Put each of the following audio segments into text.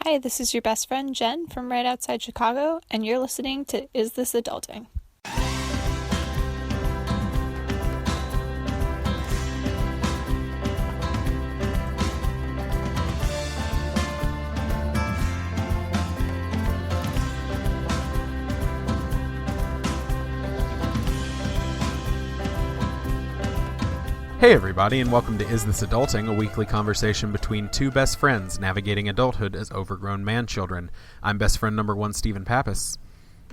Hi, this is your best friend Jen from right outside Chicago, and you're listening to Is This Adulting? Hey everybody, and welcome to Is This Adulting, a weekly conversation between two best friends navigating adulthood as overgrown man-children. I'm best friend number one, Stephen Pappas.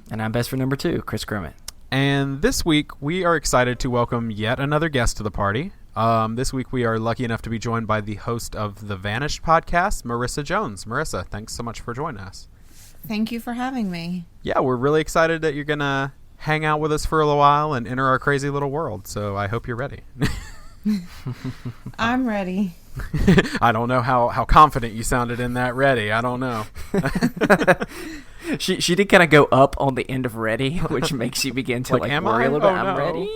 And I'm best friend number two, Chris Grummett. And this week, we are excited to welcome yet another guest to the party. This week, we are lucky enough to be joined by the host of the Vanished podcast, Marissa Jones. Marissa, thanks so much for joining us. Thank you for having me. Yeah, we're really excited that you're going to hang out with us for a little while and enter our crazy little world, so I hope you're ready. I'm ready. I don't know how confident you sounded in that ready. I don't know. She did kind of go up on the end of ready, which makes you begin to worry a little bit. I'm ready.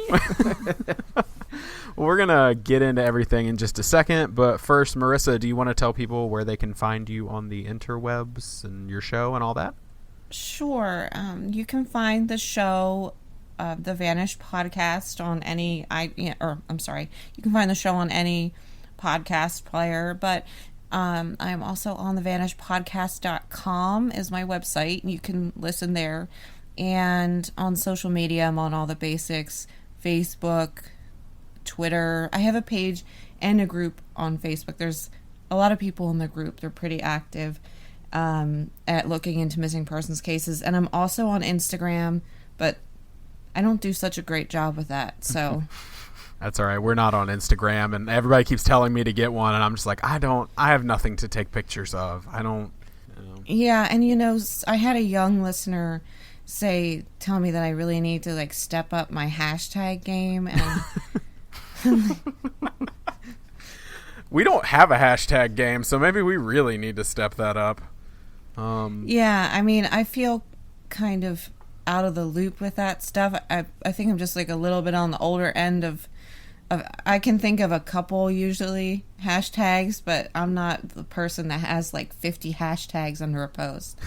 Well, we're going to get into everything in just a second. But first, Marissa, do you want to tell people where they can find you on the interwebs and your show and all that? Sure. You can find the show, the Vanished podcast on any, you can find the show on any podcast player, but I'm also on the vanishedpodcast.com is my website. You can listen there. And on social media, I'm on all the basics, Facebook, Twitter. I have a page and a group on Facebook. There's a lot of people in the group. They're pretty active at looking into missing persons cases. And I'm also on Instagram, but I don't do such a great job with that, so. That's all right. We're not on Instagram, and everybody keeps telling me to get one, and I'm just like, I have nothing to take pictures of. I don't. Yeah, and I had a young listener tell me that I really need to step up my hashtag game, and we don't have a hashtag game, so maybe we really need to step that up. Yeah, I mean, I feel kind of out of the loop with that stuff. I think I'm just a little bit on the older end of I can think of a couple usually hashtags, but I'm not the person that has 50 hashtags under a post.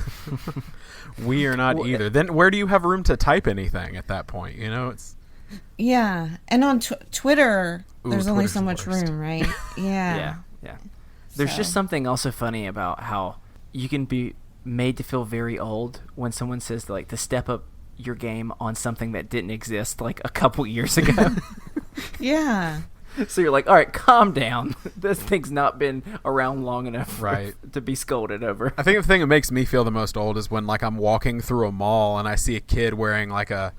We are not either. Then where do you have room to type anything at that point? It's yeah, and on Twitter there's only so much worst. room, right? Yeah. Yeah. There's just something also funny about how you can be made to feel very old when someone says to step up your game on something that didn't exist a couple years ago. Yeah. So you're like, all right, calm down. This thing's not been around long enough to be scolded over. I think the thing that makes me feel the most old is when I'm walking through a mall and I see a kid wearing a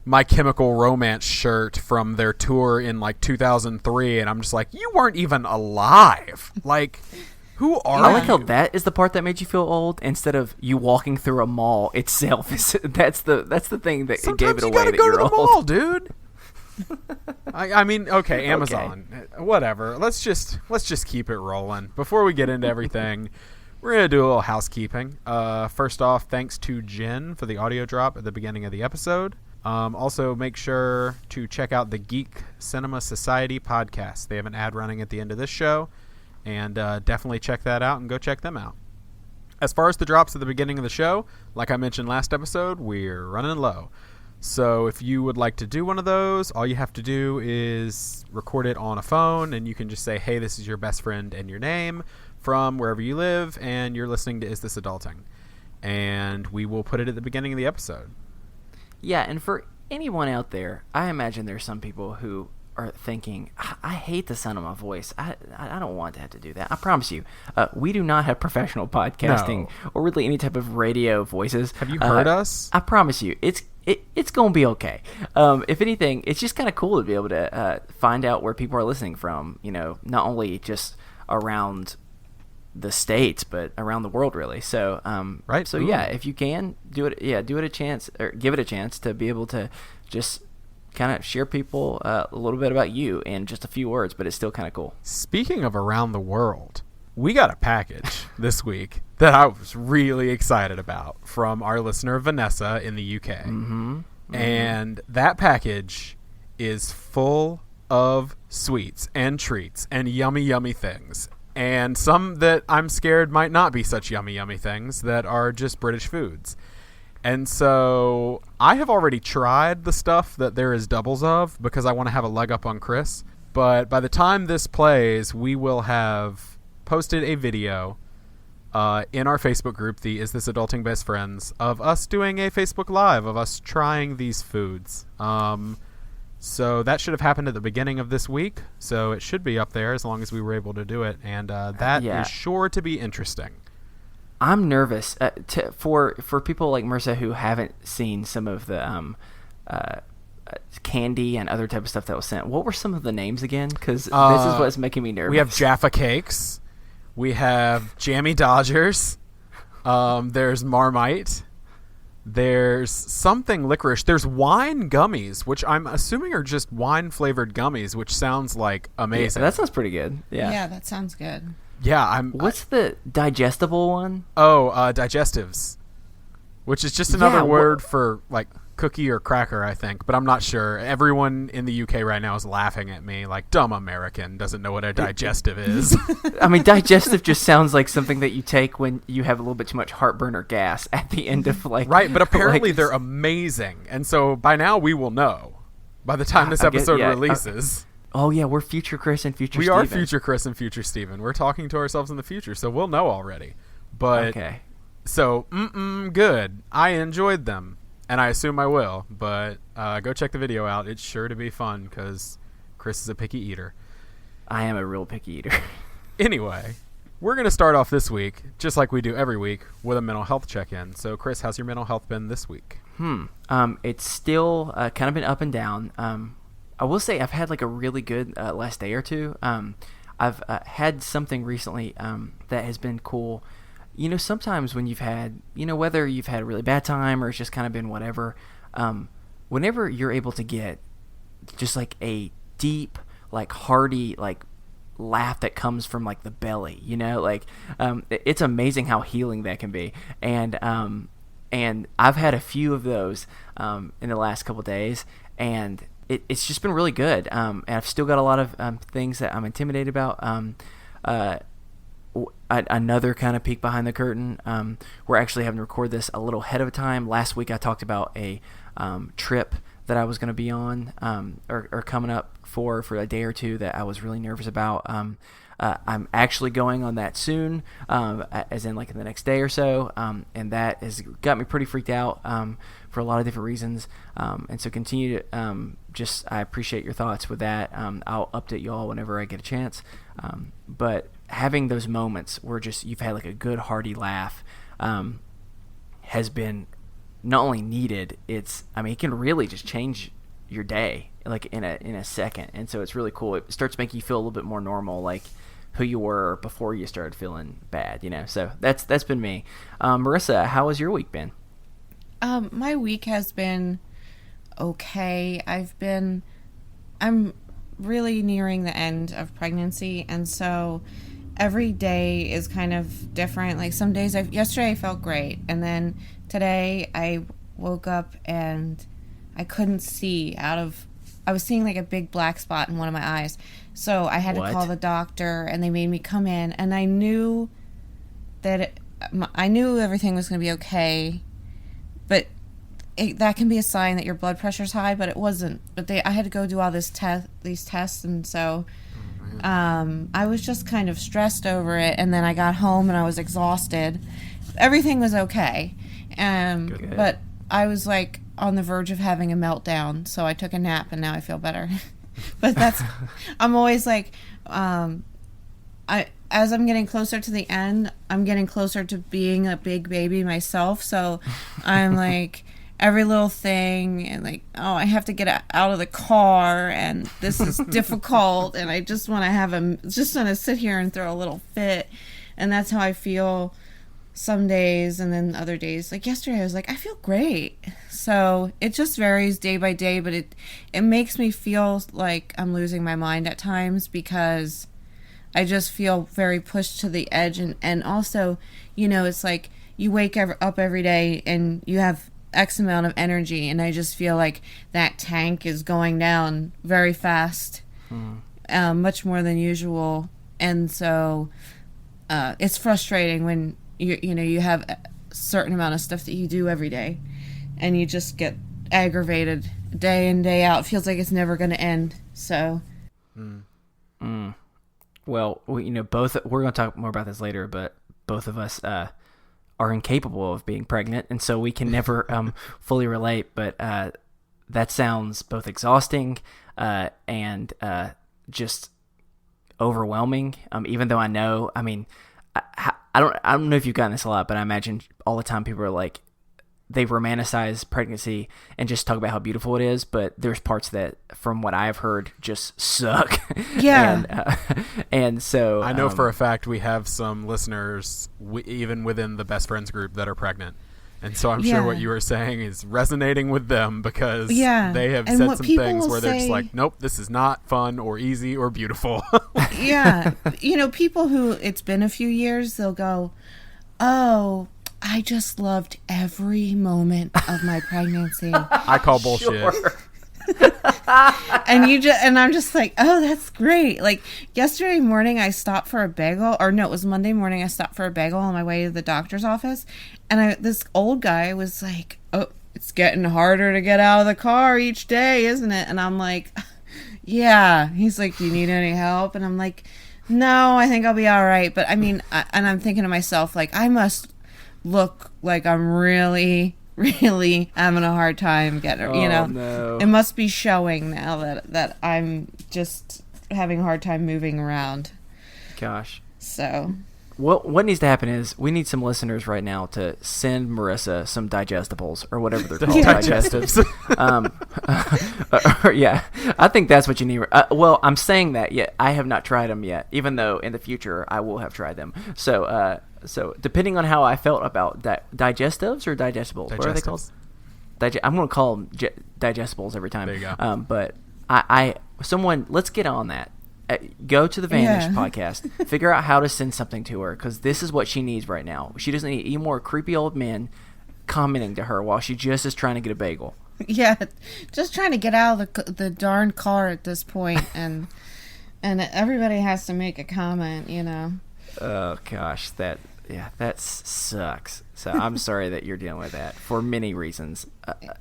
My Chemical Romance shirt from their tour in 2003, and I'm just like, you weren't even alive. Who are you? I like how that is the part that made you feel old instead of you walking through a mall itself. That's the thing that gave it away that you're old. Sometimes you gotta go to the mall, dude. I mean, okay, Amazon, whatever. Let's just keep it rolling. Before we get into everything, we're gonna do a little housekeeping. First off, thanks to Jen for the audio drop at the beginning of the episode. Also, make sure to check out the Geek Cinema Society podcast. They have an ad running at the end of this show. And definitely check that out and go check them out. As far as the drops at the beginning of the show, like I mentioned last episode, we're running low. So if you would like to do one of those, all you have to do is record it on a phone, and you can just say, hey, this is your best friend and your name from wherever you live, and you're listening to Is This Adulting? And we will put it at the beginning of the episode. Yeah, and for anyone out there, I imagine there's some people who are thinking, I hate the sound of my voice. I don't want to have to do that. I promise you, we do not have professional podcasting or really any type of radio voices. Have you heard us? I promise you, it's going to be okay. If anything, it's just kind of cool to be able to find out where people are listening from, not only just around the States, but around the world, really. So, right. So, yeah, if you can, do it a chance, or give it a chance to be able to just kind of share people a little bit about you in just a few words, but it's still kind of cool. Speaking of around the world, we got a package this week that I was really excited about from our listener Vanessa in the UK. Mm-hmm. And that package is full of sweets and treats and yummy, yummy things. and some that I'm scared might not be such yummy, yummy things that are just British foods. And so I have already tried the stuff that there is doubles of because I want to have a leg up on Chris. But by the time this plays, we will have posted a video in our Facebook group, the Is This Adulting Best Friends, of us doing a Facebook Live of us trying these foods. So that should have happened at the beginning of this week. So it should be up there as long as we were able to do it. And that is sure to be interesting. I'm nervous for people like Marissa who haven't seen some of the candy and other type of stuff that was sent. What were some of the names again? Because this is what's making me nervous. We have Jaffa Cakes. We have Jammy Dodgers. There's Marmite. There's something licorice. There's wine gummies, which I'm assuming are just wine-flavored gummies, which sounds like amazing. Yeah, that sounds pretty good. Yeah, that sounds good. Yeah, What's the digestible one? Oh, digestives, which is just another word for like cookie or cracker, I think, but I'm not sure. Everyone in the UK right now is laughing at me like dumb American doesn't know what a digestive is. I mean, digestive just sounds like something that you take when you have a little bit too much heartburn or gas at the end of like... Right, but apparently they're amazing. And so by now we will know by the time this episode releases. Oh, yeah, we're future Chris and future We Steven. are future Chris and future Steven. We're talking to ourselves in the future, so we'll know already. But okay. So, good. I enjoyed them, and I assume I will. But go check the video out. It's sure to be fun because Chris is a picky eater. I am a real picky eater. Anyway, we're going to start off this week, just like we do every week, with a mental health check-in. So, Chris, how's your mental health been this week? It's still kind of been up and down. I will say I've had like a really good last day or two. I've had something recently that has been cool. You know, sometimes when you've had, whether you've had a really bad time or it's just kind of been whatever, whenever you're able to get just like a deep, like hearty, like laugh that comes from like the belly, it's amazing how healing that can be. And I've had a few of those in the last couple of days, and it's just been really good. And I've still got a lot of things that I'm intimidated about. Another kind of peek behind the curtain. We're actually having to record this a little ahead of time. Last week I talked about a trip that I was going to be on or coming up for a day or two that I was really nervous about. I'm actually going on that soon, as in like in the next day or so, and that has got me pretty freaked out for a lot of different reasons. And so continue to I appreciate your thoughts with that. I'll update you all whenever I get a chance. But having those moments where just you've had like a good hearty laugh has been not only needed, it can really just change your day like in a second. And so it's really cool. It starts making you feel a little bit more normal, like who you were before you started feeling bad, so that's been me. Marissa, how has your week been? My week has been okay. I'm really nearing the end of pregnancy, and so every day is kind of different. Like some days, yesterday I felt great, and then today I woke up and I couldn't see I was seeing like a big black spot in one of my eyes. So I had to call the doctor, and they made me come in, and I knew that I knew everything was going to be okay, but that can be a sign that your blood pressure's high, but it wasn't. But I had to go do all these tests, and so I was just kind of stressed over it, and then I got home and I was exhausted. Everything was okay, but I was like on the verge of having a meltdown, so I took a nap, and now I feel better. But I'm always like, as I'm getting closer to the end, I'm getting closer to being a big baby myself. So I'm like, every little thing, and like, oh, I have to get out of the car, and this is difficult, and I just want to sit here and throw a little fit, and that's how I feel some days, and then other days, like yesterday, I was like, I feel great. So it just varies day by day, but it makes me feel like I'm losing my mind at times because I just feel very pushed to the edge, and also, it's like you wake up every day and you have X amount of energy, and I just feel like that tank is going down very fast, much more than usual. And so it's frustrating when you have a certain amount of stuff that you do every day, and you just get aggravated day in, day out. It feels like it's never going to end. So, Well, both, we're going to talk more about this later, but both of us are incapable of being pregnant, and so we can never fully relate. But that sounds both exhausting and just overwhelming. Even though I know, I don't know if you've gotten this a lot, but I imagine all the time people are like, they romanticize pregnancy and just talk about how beautiful it is, but there's parts that, from what I've heard, just suck. Yeah. and so I know for a fact we have some listeners, even within the best friends group, that are pregnant. And so I'm sure what you were saying is resonating with them, because they have and said some things where say, they're just like, nope, this is not fun or easy or beautiful. Yeah. People who it's been a few years, they'll go, oh, I just loved every moment of my pregnancy. I call bullshit. Sure. and I'm just like, oh, that's great. Like yesterday morning, I stopped for a bagel, or no, it was Monday morning. I stopped for a bagel on my way to the doctor's office, and this old guy was like, oh, it's getting harder to get out of the car each day, isn't it? And I'm like, yeah. He's like, do you need any help? And I'm like, no, I think I'll be all right. But and I'm thinking to myself, like, I must look like I'm really having a hard time getting her, No. It must be showing now that I'm just having a hard time moving around. Gosh. So what needs to happen is we need some listeners right now to send Marissa some digestibles or whatever they're called. Digestives. Yeah, I think that's what you need. Well, I'm saying that yet I have not tried them yet, even though in the future I will have tried them. So depending on how I felt about digestives or digestibles, what are they called? I'm going to call them digestibles every time. There you go. But someone, let's get on that. Go to the Vanish podcast, figure out how to send something to her, because this is what she needs right now. She doesn't need any more creepy old men commenting to her while she just is trying to get a bagel. Yeah, just trying to get out of the darn car at this point, and everybody has to make a comment, Oh gosh, that sucks. So I'm sorry that you're dealing with that for many reasons.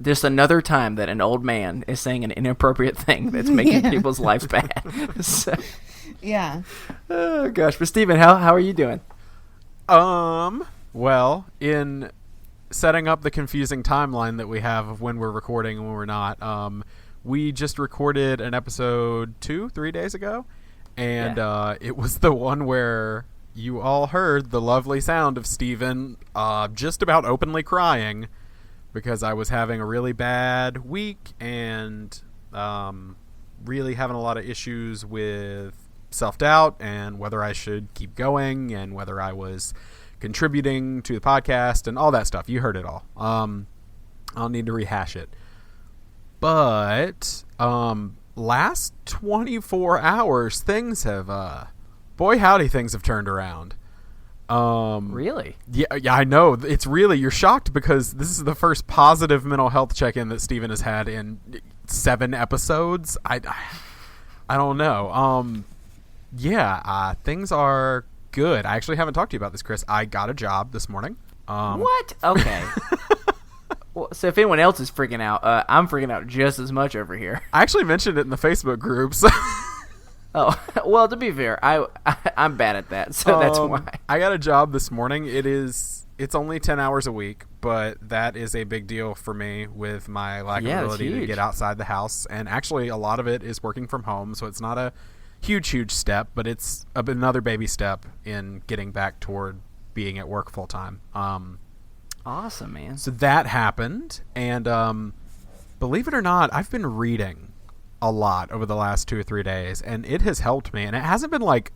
Just another time that an old man is saying an inappropriate thing that's making people's lives bad. So, yeah. Oh gosh, but Steven, how are you doing? Well, in setting up the confusing timeline that we have of when we're recording and when we're not, we just recorded an episode 3 days ago, and it was the one where you all heard the lovely sound of Steven just about openly crying, because I was having a really bad week and really having a lot of issues with self-doubt and whether I should keep going and whether I was contributing to the podcast and all that stuff. You heard it all. I'll need to rehash it. But last 24 hours, things have... boy, howdy, things have turned around. Really? Yeah, I know. It's really, you're shocked because this is the first positive mental health check-in that Steven has had in 7 episodes. I don't know. Things are good. I actually haven't talked to you about this, Chris. I got a job this morning. What? Okay. Well, so if anyone else is freaking out, I'm freaking out just as much over here. I actually mentioned it in the Facebook groups. Oh, well, to be fair, I'm bad at that, so that's why. I got a job this morning. It's only 10 hours a week, but that is a big deal for me with my lack of ability to get outside the house. And actually, a lot of it is working from home, so it's not a huge step, but it's another baby step in getting back toward being at work full time. Awesome, man. So that happened, and believe it or not, I've been reading a lot over the last 2 or 3 days, and it has helped me. And it hasn't been like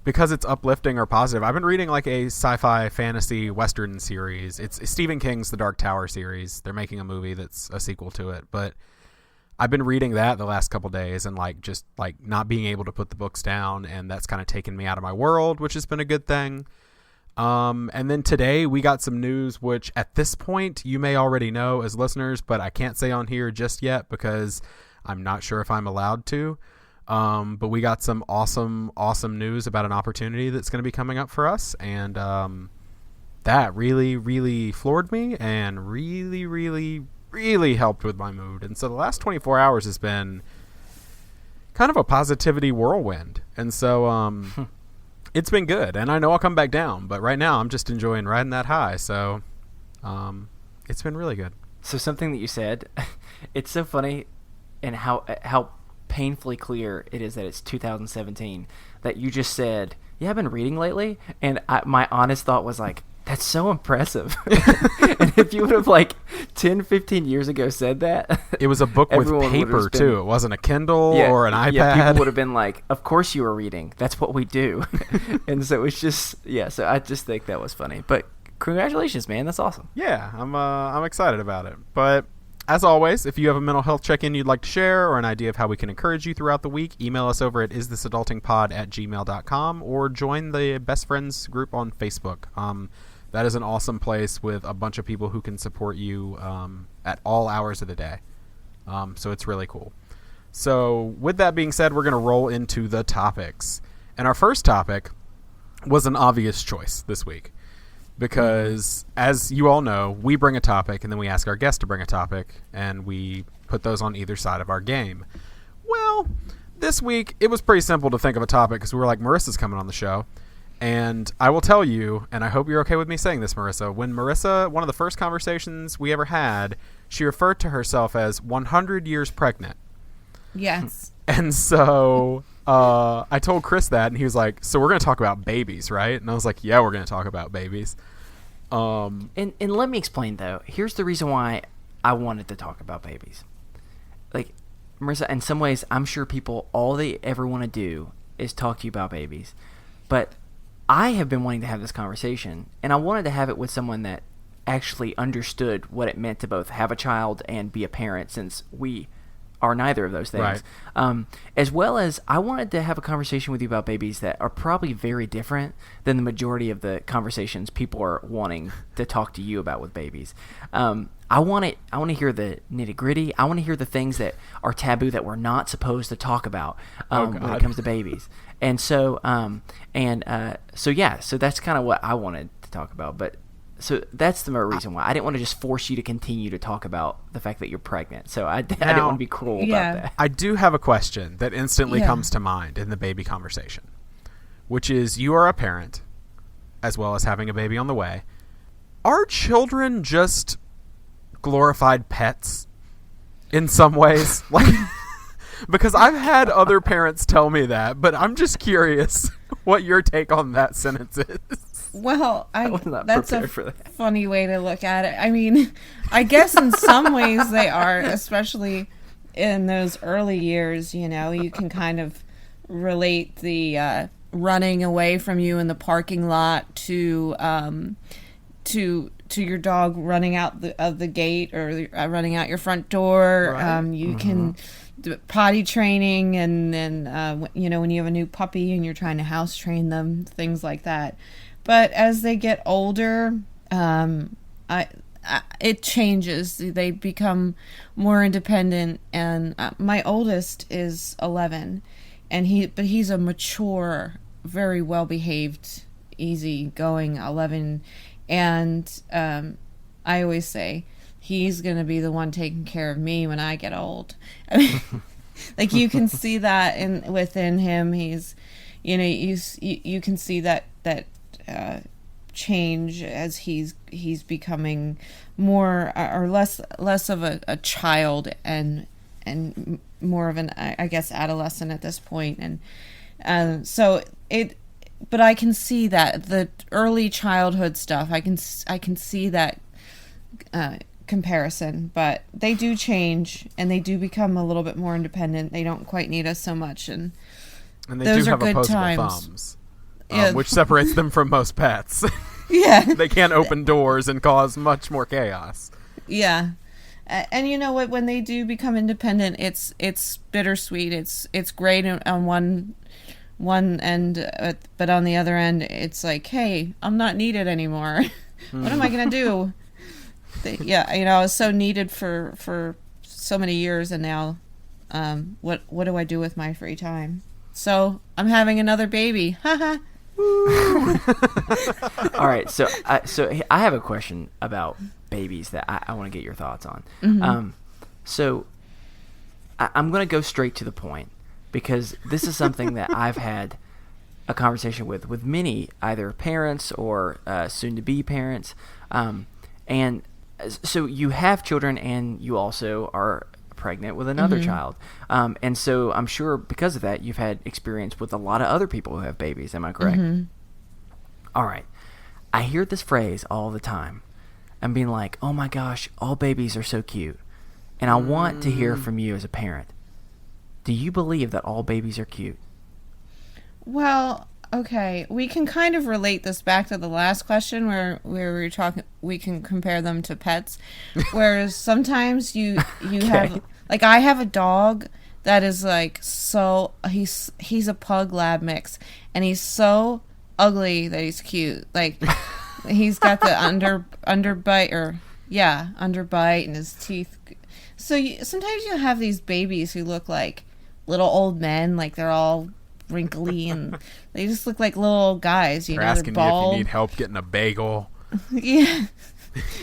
because it's uplifting or positive. I've been reading like a sci-fi fantasy western series. It's Stephen King's The Dark Tower series. They're making a movie that's a sequel to it, but I've been reading that the last couple days and like just like not being able to put the books down, and that's kind of taken me out of my world, which has been a good thing. And then today we got some news, which at this point you may already know as listeners, but I can't say on here just yet because I'm not sure if I'm allowed to. But we got some awesome news about an opportunity that's going to be coming up for us, and that really floored me and really helped with my mood. And so the last 24 hours has been kind of a positivity whirlwind, and so it's been good. And I know I'll come back down, but right now I'm just enjoying riding that high. So it's been really good. So something that you said, it's so funny, and how painfully clear it is that it's 2017, that you just said, yeah, I've been reading lately, and my honest thought was like, that's so impressive. And if you would have 10-15 years ago said that, it was a book with paper too. It wasn't a Kindle or an iPad. Yeah, people would have been like, of course you were reading, that's what we do. And so it's just, so I just think that was funny. But congratulations, man, that's awesome. Yeah, I'm excited about it. But as always, if you have a mental health check-in you'd like to share, or an idea of how we can encourage you throughout the week, email us over at isthisadultingpod@gmail.com, or join the Best Friends group on Facebook. That is an awesome place with a bunch of people who can support you at all hours of the day. So it's really cool. So with that being said, we're going to roll into the topics. And our first topic was an obvious choice this week, because as you all know, we bring a topic and then we ask our guests to bring a topic, and we put those on either side of our game. Well, this week it was pretty simple to think of a topic, because we were like, Marissa's coming on the show. And I will tell you, and I hope you're okay with me saying this, Marissa, when Marissa, one of the first conversations we ever had, she referred to herself as 100 years pregnant. Yes. And so I told Chris that, and he was like, so we're going to talk about babies, right? And I was like, yeah, we're going to talk about babies. And let me explain, though. Here's the reason why I wanted to talk about babies. Marissa, in some ways, I'm sure people, all they ever want to do is talk to you about babies. But I have been wanting to have this conversation, and I wanted to have it with someone that actually understood what it meant to both have a child and be a parent, since we are neither of those things. Right. As well as I wanted to have a conversation with you about babies that are probably very different than the majority of the conversations people are wanting to talk to you about with babies. I want to hear the nitty gritty. I want to hear the things that are taboo that we're not supposed to talk about when it comes to babies. And so, so that's kind of what I wanted to talk about. But so that's the reason why I didn't want to just force you to continue to talk about the fact that you're pregnant. So I didn't want to be cruel about that. I do have a question that instantly comes to mind in the baby conversation, which is, you are a parent as well as having a baby on the way. Are children just glorified pets in some ways? Because I've had other parents tell me that, but I'm just curious what your take on that sentence is. Well, that's a funny way to look at it. I mean, I guess in some ways they are, especially in those early years. You can kind of relate the running away from you in the parking lot to your dog running out of the gate, or running out your front door. Right. You can do potty training, and then when you have a new puppy and you're trying to house train them, things like that. But as they get older, it changes. They become more independent. And my oldest is 11, and he's a mature, very well behaved, easy-going 11. And I always say he's going to be the one taking care of me when I get old. I mean, you can see that within him. He's, you can see that change as he's becoming more or less of a child and more of an, I guess, adolescent at this point. And but I can see that the early childhood stuff, I can see that comparison, but they do change and they do become a little bit more independent. They don't quite need us so much, and they those do have are good opposable times. Thumbs, which separates them from most pets. Yeah, they can't open doors and cause much more chaos. Yeah, and you know what? When they do become independent, it's bittersweet. It's great on one end, but on the other end, it's like, hey, I'm not needed anymore. What am I gonna do? I was so needed for so many years, and now what do I do with my free time? So I'm having another baby. Haha. All right, so I have a question about babies that I want to get your thoughts on. So I'm going to go straight to the point, because this is something that I've had a conversation with many either parents or soon-to-be parents. And so you have children, and you also are pregnant with another child. And so I'm sure because of that, you've had experience with a lot of other people who have babies. Am I correct? All right. I hear this phrase all the time. I'm being like, oh my gosh, all babies are so cute. And I want to hear from you as a parent. Do you believe that all babies are cute? Well, okay, we can kind of relate this back to the last question where we were talking. We can compare them to pets, whereas sometimes you have, like, I have a dog that is like, so he's a pug lab mix, and he's so ugly that he's cute. Like, he's got the underbite, and his teeth. So sometimes you have these babies who look like little old men, like they're all wrinkly and they just look like little old guys. They're asking you if you need help getting a bagel. Yeah.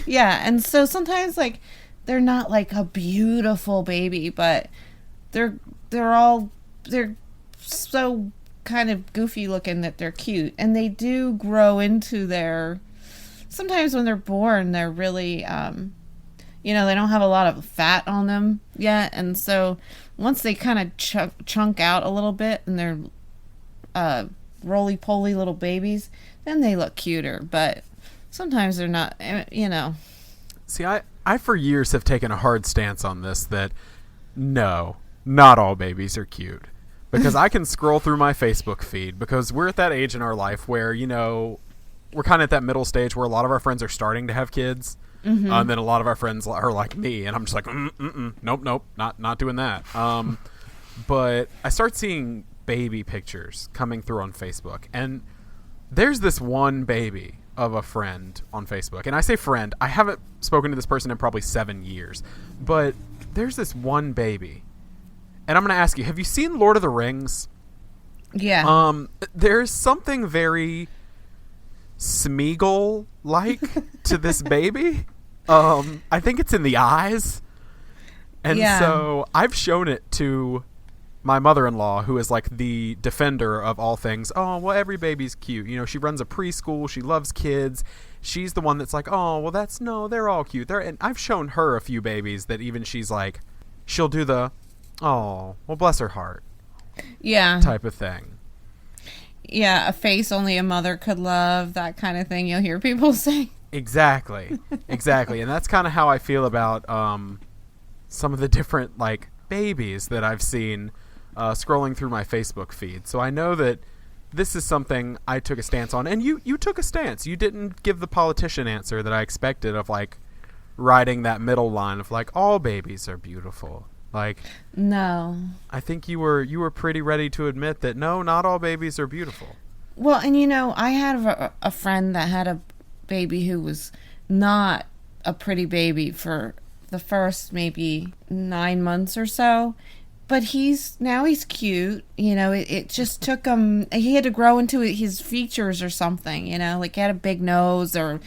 And so sometimes, like, they're not like a beautiful baby, but they're so kind of goofy looking that they're cute, and they do grow into sometimes when they're born, they're really they don't have a lot of fat on them yet, and so once they kind of chunk out a little bit and they're roly-poly little babies, then they look cuter, but sometimes they're not, See, I for years have taken a hard stance on this, that no, not all babies are cute. Because I can scroll through my Facebook feed, because we're at that age in our life where, we're kind of at that middle stage where a lot of our friends are starting to have kids. And then a lot of our friends are like me, and I'm just like, nope, not doing that. But I start seeing baby pictures coming through on Facebook, and there's this one baby of a friend on Facebook, and I say friend, I haven't spoken to this person in probably 7 years, but there's this one baby, and I'm going to ask you, have you seen Lord of the Rings? Yeah. There's something very Smeagol-like to this baby. I think it's in the eyes. And so I've shown it to my mother-in-law, who is like the defender of all things. Oh, well, every baby's cute. She runs a preschool. She loves kids. She's the one that's like, oh, well, they're all cute. And I've shown her a few babies that even she's like, she'll do the, oh, well, bless her heart. Yeah. Type of thing. Yeah, a face only a mother could love, that kind of thing you'll hear people say. Exactly. And that's kind of how I feel about some of the different, like, babies that I've seen scrolling through my Facebook feed. So I know that this is something I took a stance on. And you took a stance. You didn't give the politician answer that I expected of, like, riding that middle line of, like, all babies are beautiful. Like, no. I think you were pretty ready to admit that, no, not all babies are beautiful. Well, and I had a friend that had a baby who was not a pretty baby for the first maybe 9 months or so, but he's cute. It just took him, he had to grow into his features or something, like he had a big nose or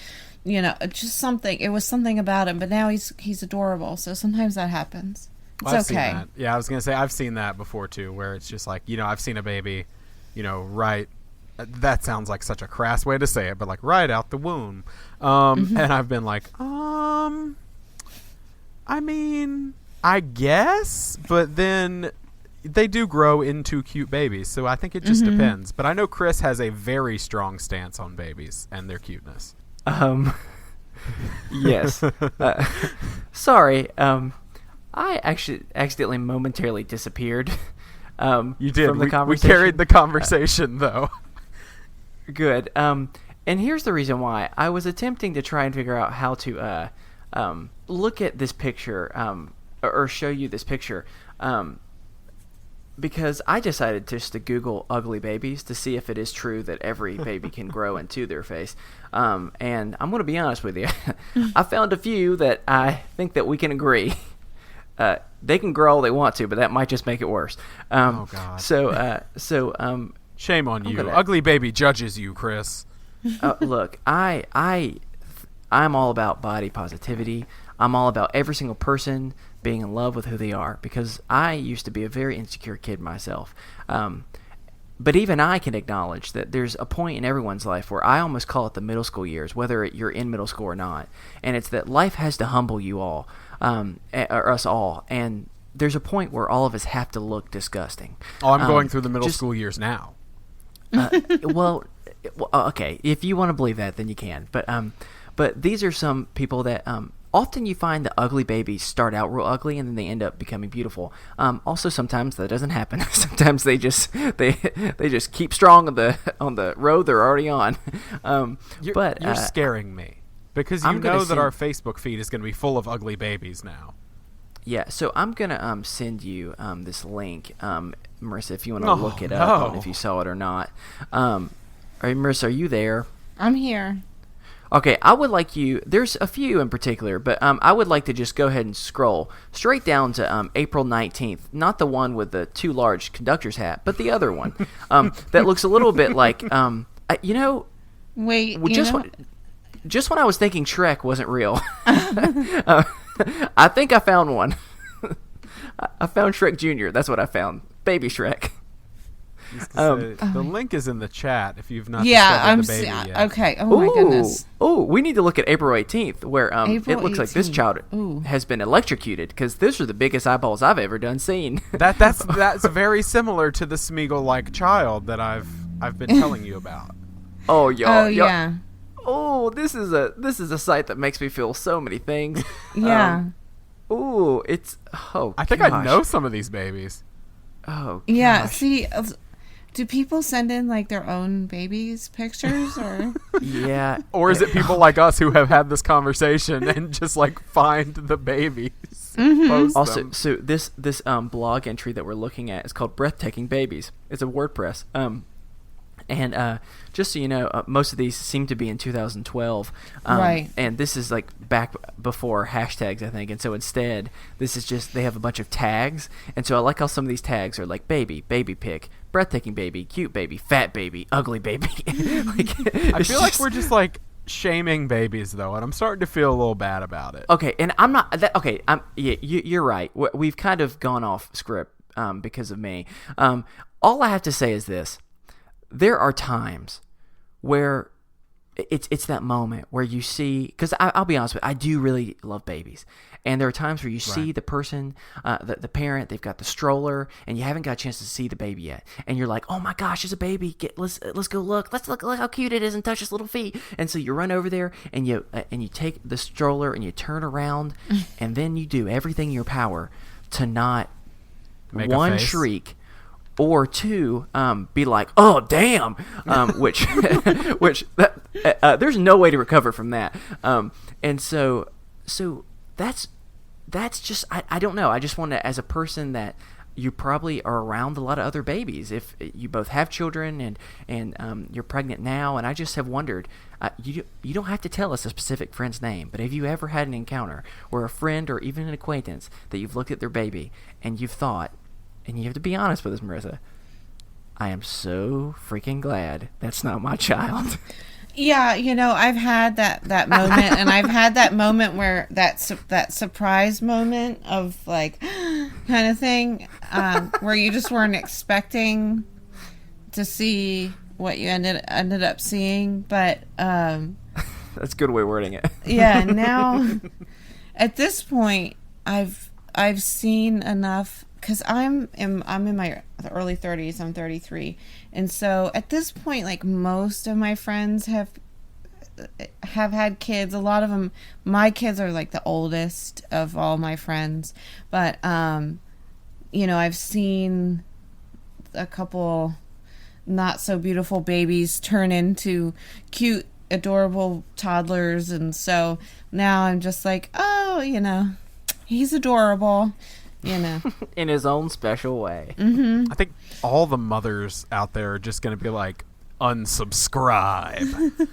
just something. It was something about him, but now he's adorable. So sometimes that happens. It's I've okay. Seen that. Yeah, I was gonna say I've seen that before too, where it's just like, I've seen a baby, right. That sounds like such a crass way to say it, but like right out the womb. And I've been like, I mean, I guess, but then they do grow into cute babies. So I think it just depends. But I know Chris has a very strong stance on babies and their cuteness. Yes. Sorry. I actually accidentally momentarily disappeared. You did. From the we carried the conversation, though. Good. And here's the reason why. I was attempting to try and figure out how to look at this picture or show you this picture because I decided just to Google ugly babies to see if it is true that every baby can grow into their face. And I'm going to be honest with you. I found a few that I think that we can agree. they can grow all they want to, but that might just make it worse. Oh God. Shame on you. Ugly baby judges you, Chris. Look, I'm all about body positivity. I'm all about every single person being in love with who they are, because I used to be a very insecure kid myself. But even I can acknowledge that there's a point in everyone's life where I almost call it the middle school years, whether you're in middle school or not. And it's that life has to humble you all, or us all. And there's a point where all of us have to look disgusting. Oh, I'm going through the middle school years now. Well, okay. If you want to believe that, then you can. But these are some people that often you find the ugly babies start out real ugly and then they end up becoming beautiful. Also, sometimes that doesn't happen. Sometimes they just keep strong on the road they're already on. You're scaring me, because you know that our Facebook feed is going to be full of ugly babies now. Yeah, so I'm gonna send you this link, Marissa, if you want to look it up, on if you saw it or not. Marissa, are you there? I'm here. Okay, I would like you. There's a few in particular, but I would like to just go ahead and scroll straight down to April 19th. Not the one with the too large conductor's hat, but the other one that looks a little bit like Wait, just when I was thinking Shrek wasn't real. I think I found one. I found Shrek Jr. That's what I found. Baby Shrek. The link is in the chat if you've not discovered the baby yet. Okay. Oh, my goodness. Oh, we need to look at April 18th, where April it looks 18th. like this child has been electrocuted, because those are the biggest eyeballs I've ever seen. That's very similar to the Smeagol-like child that I've been telling you about. Oh, y'all. Yeah. Oh, this is a site that makes me feel so many things. Yeah. I think I know some of these babies. Oh, gosh. Yeah. See, do people send in like their own babies' pictures, or? Yeah. Or is it people like us who have had this conversation and just like find the babies? Post Also, them? so this blog entry that we're looking at is called "Breathtaking Babies." It's a WordPress. And just so you know, most of these seem to be in 2012. Right. And this is like back before hashtags, I think. And so instead, this is just, they have a bunch of tags. And so I like how some of these tags are like baby pic, breathtaking baby, cute baby, fat baby, ugly baby. I feel like we're just like shaming babies, though, and I'm starting to feel a little bad about it. Okay, and I'm not. You're right. We've kind of gone off script because of me. All I have to say is this. There are times where it's that moment where you see, because I'll be honest with you, I do really love babies. And there are times where you see the person, the parent, they've got the stroller, and you haven't got a chance to see the baby yet. And you're like, oh my gosh, it's a baby. Let's go look. Let's look how cute it is and touch its little feet. And so you run over there and you take the stroller and you turn around, and then you do everything in your power to not Make one shriek, or two, be like, oh damn, which there's no way to recover from that. And so that's just, I don't know. I just want to, as a person that you probably are around a lot of other babies, if you both have children and you're pregnant now, and I just have wondered, you don't have to tell us a specific friend's name, but have you ever had an encounter where a friend or even an acquaintance that you've looked at their baby and you've thought, and you have to be honest with us, Marissa, I am so freaking glad that's not my child. Yeah, I've had that moment, and I've had that moment where that surprise moment of like kind of thing, where you just weren't expecting to see what you ended up seeing, but that's a good way of wording it. Yeah, now at this point, I've seen enough. Because I'm in my early 30s, I'm 33, and so at this point, like most of my friends have had kids. A lot of them, my kids are like the oldest of all my friends, but I've seen a couple not so beautiful babies turn into cute, adorable toddlers, and so now I'm just like, oh, he's adorable. In his own special way. Mm-hmm. I think all the mothers out there are just going to be like, unsubscribe.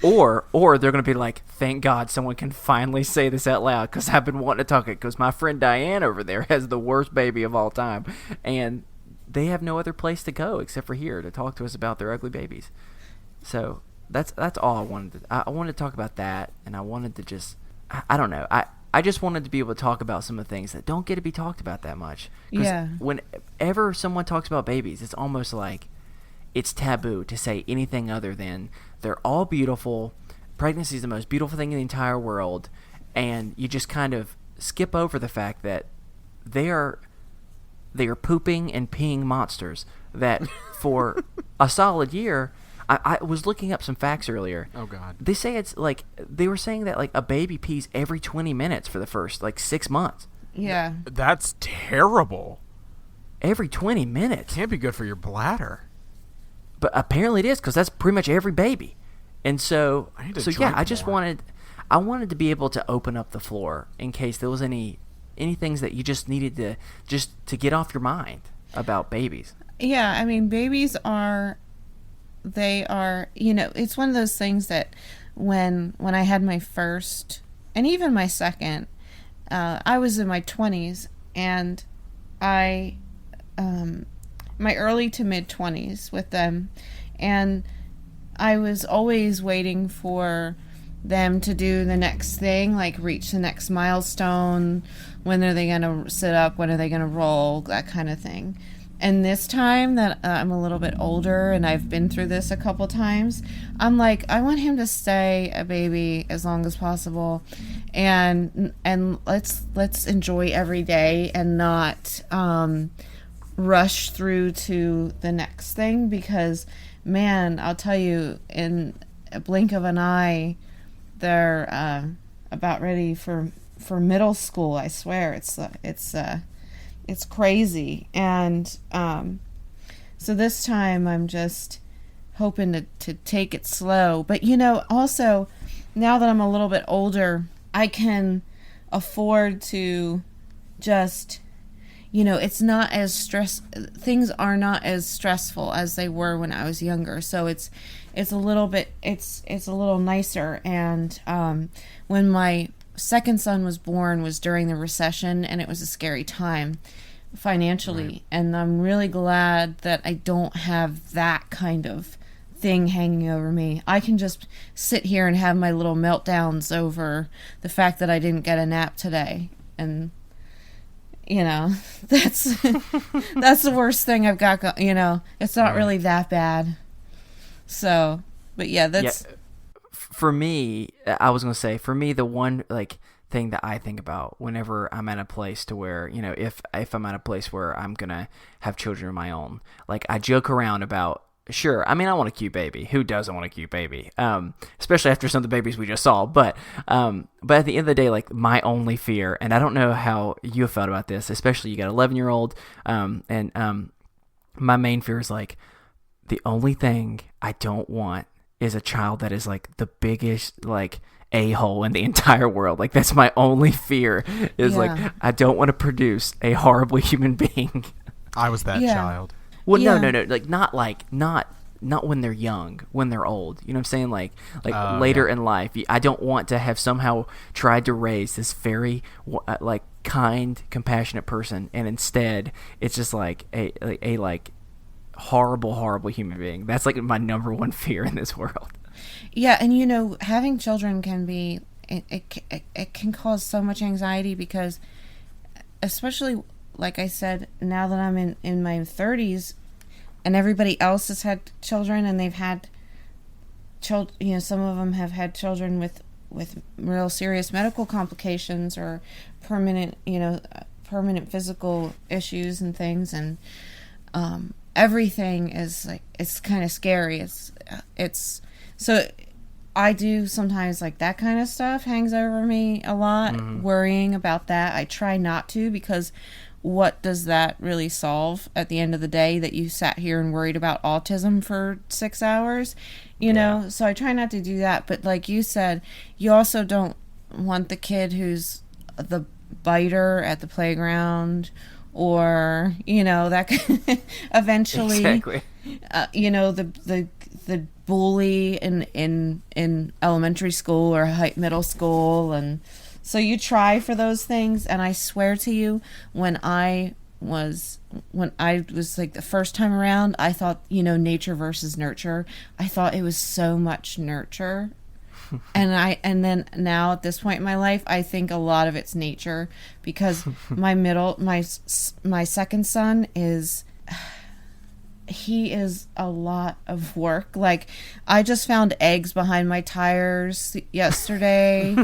Or they're going to be like, thank God someone can finally say this out loud because I've been wanting to talk it because my friend Diane over there has the worst baby of all time. And they have no other place to go except for here to talk to us about their ugly babies. So that's all I wanted. I wanted to talk about that, and I wanted to just, I don't know. I just wanted to be able to talk about some of the things that don't get to be talked about that much. Yeah. Whenever someone talks about babies, it's almost like it's taboo to say anything other than they're all beautiful. Pregnancy is the most beautiful thing in the entire world, and you just kind of skip over the fact that they are pooping and peeing monsters that for a solid year. I was looking up some facts earlier. Oh God! They say it's like they were saying that like a baby pees every 20 minutes for the first like 6 months. Yeah. That's terrible. Every 20 minutes. Can't be good for your bladder. But apparently it is because that's pretty much every baby. And so yeah, I just more. wanted to be able to open up the floor in case there was any things that you just needed to get off your mind about babies. Yeah, I mean, babies are, it's one of those things that when I had my first and even my second, I was in my 20s, and my early to mid 20s with them, and I was always waiting for them to do the next thing, like reach the next milestone. When are they going to sit up? When are they going to roll? That kind of thing. And this time that I'm a little bit older and I've been through this a couple times, I'm like, I want him to stay a baby as long as possible, and let's enjoy every day and not rush through to the next thing, because man, I'll tell you, in a blink of an eye, they're about ready for middle school. I swear, it's crazy. And so this time I'm just hoping to take it slow. But also now that I'm a little bit older, I can afford to just, it's not as things are not as stressful as they were when I was younger. So it's a little bit, it's a little nicer. And when my second son was born was during the recession, and it was a scary time financially. Right. And I'm really glad that I don't have that kind of thing hanging over me. I can just sit here and have my little meltdowns over the fact that I didn't get a nap today. And that's the worst thing I've got it's not really that bad. So, but yeah, that's for me. I was gonna say, for me, the one thing that I think about whenever I'm at a place to where, if I'm at a place where I'm gonna have children of my own, I joke around about, sure, I mean, I want a cute baby. Who doesn't want a cute baby? Especially after some of the babies we just saw. But at the end of the day, my only fear, and I don't know how you have felt about this, especially you got an 11-year-old, and my main fear is the only thing I don't want is a child that is the biggest a-hole in the entire world. That's my only fear is I don't want to produce a horrible human being. I was that child. Well, no, not when they're young, when they're old. You know what I'm saying? Later in life. I don't want to have somehow tried to raise this very kind, compassionate person, and instead it's just a horrible human being. That's my number one fear in this world. Yeah, and having children can be it can cause so much anxiety, because especially like I said, now that I'm in my 30s and everybody else has had children, and they've had children, some of them have had children with real serious medical complications or permanent physical issues and things, and everything is it's kind of scary. It's so I do sometimes that kind of stuff hangs over me a lot, worrying about that. I try not to, because what does that really solve at the end of the day, that you sat here and worried about autism for 6 hours, know? So I try not to do that. But like you said, you also don't want the kid who's the biter at the playground, or that eventually Exactly. The bully in elementary school or middle school, and so you try for those things. And I swear to you, when I was like the first time around, I thought nature versus nurture. I thought it was so much nurture. And then now at this point in my life, I think a lot of it's nature, because my second son he is a lot of work. Like, I just found eggs behind my tires yesterday.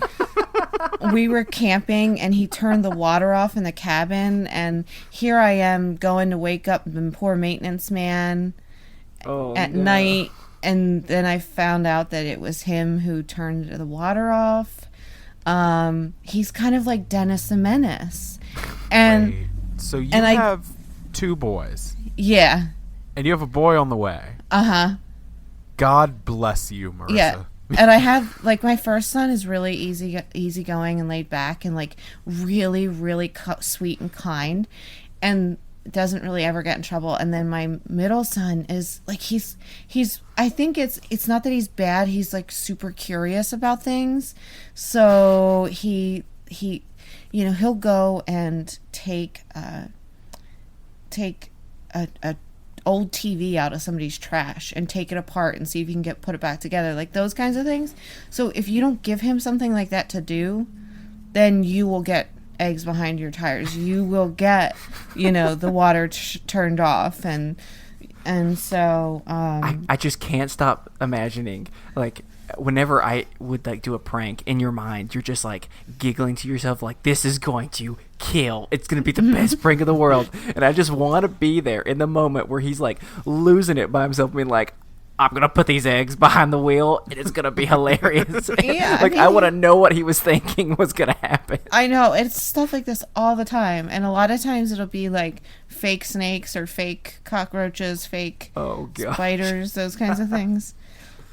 We were camping and he turned the water off in the cabin, and here I am going to wake up the poor maintenance man at night. And then I found out that it was him who turned the water off. He's kind of like Dennis the Menace. And Wait, so you and have 2 boys. Yeah. And you have a boy on the way. Uh-huh. God bless you, Marissa. Yeah. And I have, like, my first son is really easygoing and laid back and, like, really, really sweet and kind, and doesn't really ever get in trouble. And then my middle son is, like, he's I think it's not that he's bad. He's, like, super curious about things. So he'll go and take a old TV out of somebody's trash and take it apart and see if you can put it back together, like those kinds of things. So if you don't give him something like that to do, then you will get eggs behind your tires. You will get, the water turned off, and so I just can't stop imagining, like, whenever I would, like, do a prank, in your mind you're just, like, giggling to yourself, like, this is going to kill, it's going to be the best prank of the world. And I just want to be there in the moment where he's, like, losing it by himself, being like, I'm going to put these eggs behind the wheel and it's going to be hilarious. Yeah, like, I want to know what he was thinking was going to happen. I know, it's stuff like this all the time. And a lot of times it'll be like fake snakes or fake cockroaches, fake spiders, those kinds of things.